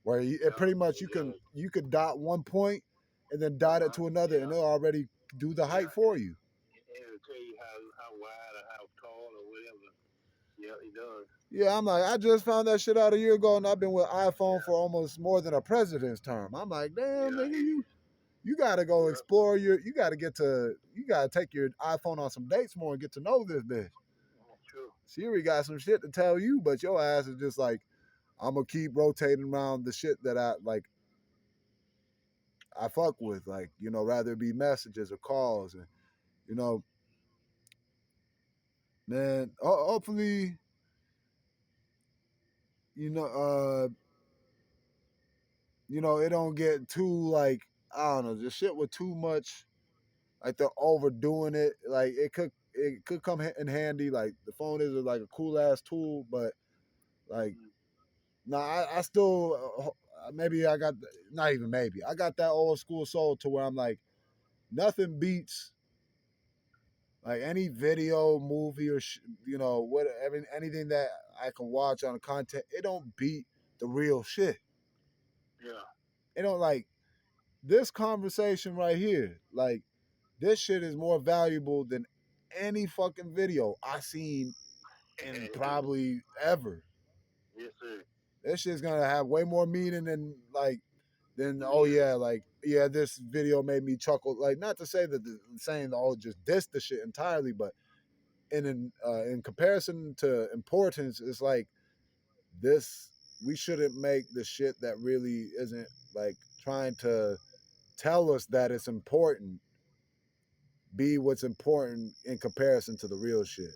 where it Yeah. pretty much It does. you could dot one point and then Uh dot it huh. to another and Yeah. it'll already do the height Yeah. for you. It'll tell you how wide or how tall or whatever. Yeah, it does. Yeah, I'm like, I just found that shit out a year ago, and I've been with iPhone Yeah. for almost more than a president's term. I'm like, damn, Yeah. nigga, you gotta go Yeah. explore you gotta take your iPhone on some dates more and get to know this bitch. That's true. Siri got some shit to tell you, but your ass is just like, I'm gonna keep rotating around the shit that I fuck with, like, rather it be messages or calls and you know, man, hopefully, you know, it don't get too like I don't know, the shit with too much like they're overdoing it. Like it could come in handy. Like the phone is like a cool ass tool, but like Mm-hmm. no, I still maybe I got not even maybe I got that old school soul to where I'm like nothing beats like any video, movie, or whatever anything that I can watch on content. It don't beat the real shit. Yeah. It don't like this conversation right here. Like this shit is more valuable than any fucking video I seen in probably ever. Yes, sir. This shit's gonna have way more meaning than like then oh yeah, like yeah, this video made me chuckle. Like not to say that saying oh just diss the shit entirely, but in comparison to importance, it's like this we shouldn't make the shit that really isn't like trying to tell us that it's important be what's important in comparison to the real shit.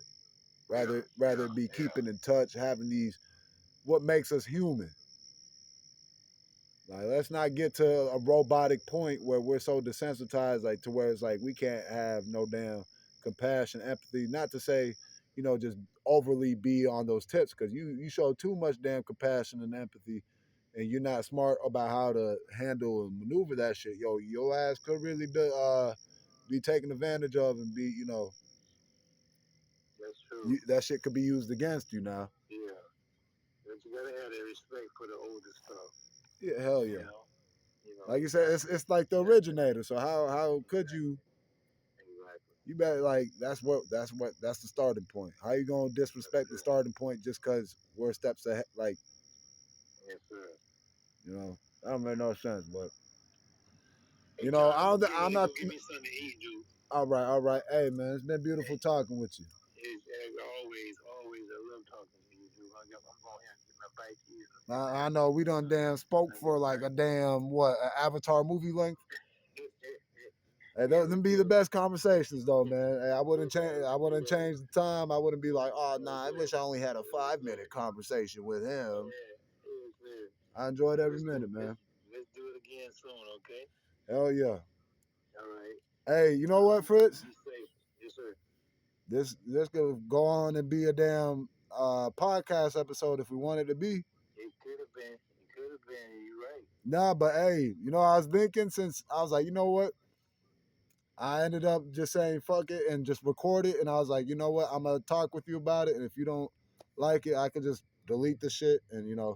Rather be keeping in touch, having these what makes us human. Like let's not get to a robotic point where we're so desensitized, like to where it's like we can't have no damn compassion, empathy. Not to say, just overly be on those tips because you show too much damn compassion and empathy, and you're not smart about how to handle and maneuver that shit. Yo, your ass could really be taken advantage of and be, That's true. that shit could be used against you now. Yeah. But you gotta have that respect for the older stuff. Yeah, hell You yeah. know. You know. Like you said, it's like the originator. So how could you? Exactly. You better like that's the starting point. How you gonna disrespect the starting point just because we're steps ahead? Like Yes, sir. that don't make no sense. But Hey, John, I don't. I'm not. go get me something to eat, dude. All right, all right. Hey man, it's been beautiful talking with you. It's, as always, I love talking to you, dude. I'm going here and get my bite to eat. I know we done damn spoke for like a damn what an Avatar movie length. Hey, those them be the best conversations though, man. Hey, I wouldn't change. I wouldn't change the time. I wouldn't be like, oh nah, I wish I only had a 5 minute conversation with him. I enjoyed every minute, man. Let's do it again soon, okay? Hell yeah. All right. Hey, you know what, Fritz? Be safe. Yes, sir. This could go on and be a damn podcast episode if we wanted to be. It could have been. It could have been. You're right. Nah, but hey, I was thinking since I was like, you know what? I ended up just saying fuck it and just record it, and I was like, you know what? I'm gonna talk with you about it, and if you don't like it, I could just delete the shit, and Hey, I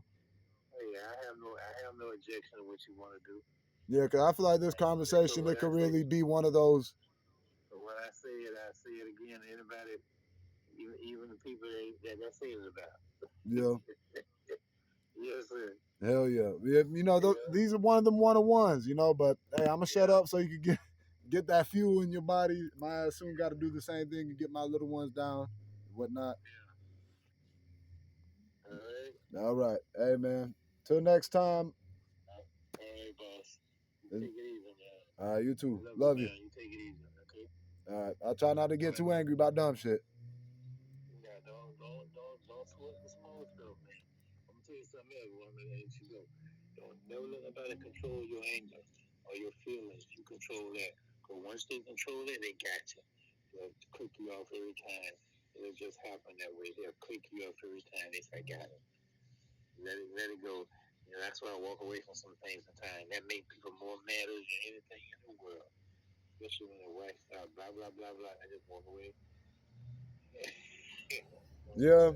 have no objection to what you want to do. yeah, because I feel like this conversation it could really be one of those. But when I say it again. Anybody, even the people that say it about. Yeah. Yes, sir. Hell yeah. These are one of them one-on-ones, but hey, I'm gonna shut up so you can get that fuel in your body. My ass soon got to do the same thing and get my little ones down, whatnot. All right. All right. Hey man. Till next time. All right, boss. You take it easy, man. All right, you too. Love Love you, you. man. You take it easy, okay? All right. I'll try not to get too angry about dumb shit. Yeah, don't sweat the small stuff, man. I'm gonna tell you something else. One minute, let you go. Don't never let nobody control your anger or your feelings. You control that. Because once they control it, they got you. They'll click you off every time. It'll just happen that way. They'll click you off every time. They say, got it. Let it go. That's why I walk away from some things sometimes. That make people more mad than anything in the world. Especially when the wife starts blah blah blah blah. I just walk away. Yeah.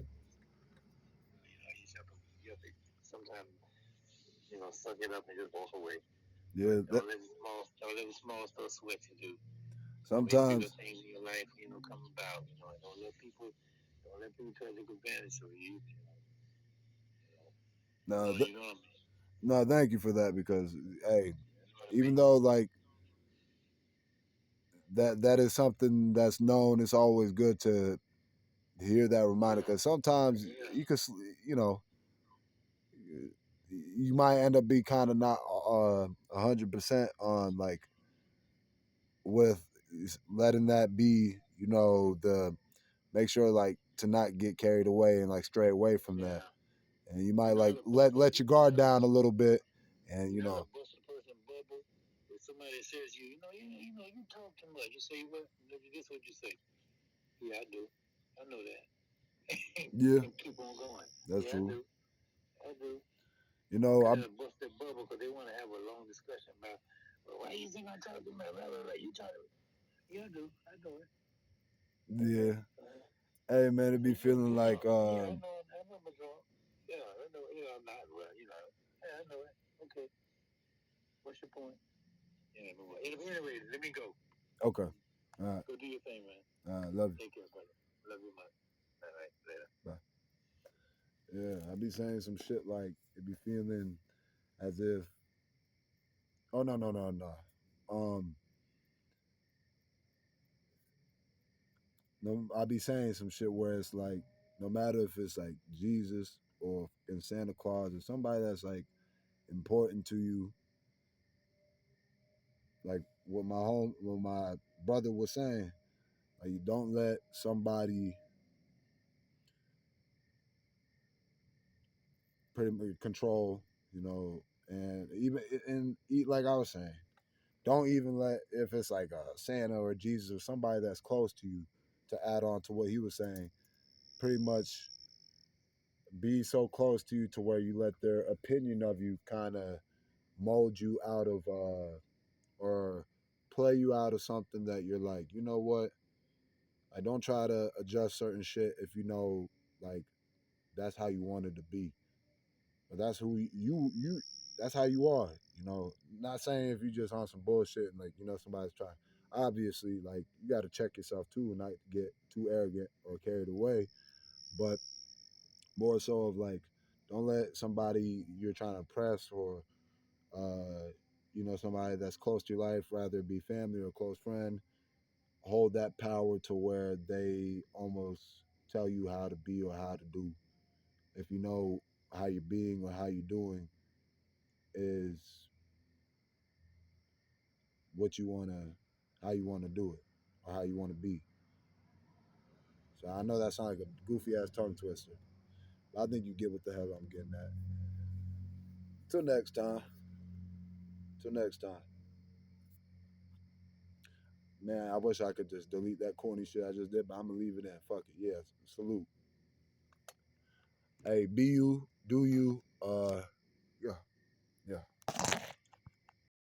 You have to sometimes, suck it up and just walk away. Yeah. Don't let the small stuff sweat you, dude. Make bigger Sometimes. things in your life, come about. Don't let people try to take advantage of you. No. You know what I mean? No. Thank you for that because hey, I even mean? though like that is something that's known, it's always good to hear that reminder because sometimes you could, you know, you might end up be kind of not 100% on like with letting that be, the make sure like to not get carried away and like stray away from that, and you might like let your guard down a little bit, and bust a person bubble. If somebody says you talk too much. You say what? This what you say. Yeah, I do. I know that. yeah, And keep on going. that's Yeah, I true. do. I do. I Kind of bust their bubble because they want to have a long discussion about, well, why you think I talk to my blah, blah, blah. You talk. Yeah, I do. I know it. yeah. Hey man, it be feeling like Yeah, I know my job. Yeah, I know. I'm not well. Yeah, I know it. Okay. What's your point? Yeah, anyway, let me go. okay. All right. Go do your thing, man. All right. Love you. Take care, brother. Love you, man. All right, later. Bye. Yeah, I be saying some shit like it be feeling as if Oh no, no, no, no. Um, no, I be saying some shit where it's like, no matter if it's like Jesus or in Santa Claus or somebody that's like important to you, like what my brother was saying, like you don't let somebody pretty much control, you know, and even and eat like I was saying, don't even let if it's like a Santa or Jesus or somebody that's close to you to add on to what he was saying. Pretty much be so close to you to where you let their opinion of you kind of mold you out of or play you out of something that you're like, you know what? I don't try to adjust certain shit if you know like that's how you wanted to be. But that's who you that's how you are, you know. Not saying if you just on some bullshit and like, you know, somebody's trying. Obviously, like you gotta check yourself too and not get too arrogant or carried away. But more so of like don't let somebody you're trying to impress or uh you know, somebody that's close to your life, rather it be family or close friend, hold that power to where they almost tell you how to be or how to do. If you know how you're being or how you're doing is what you wanna how you wanna do it or how you wanna be. So I know that sounds like a goofy ass tongue twister. But I think you get what the hell I'm getting at. Till next time. Till next time. Man, I wish I could just delete that corny shit I just did, but I'm gonna leave it in. Fuck it. Yeah. Salute. Hey, be you, do you, yeah, yeah.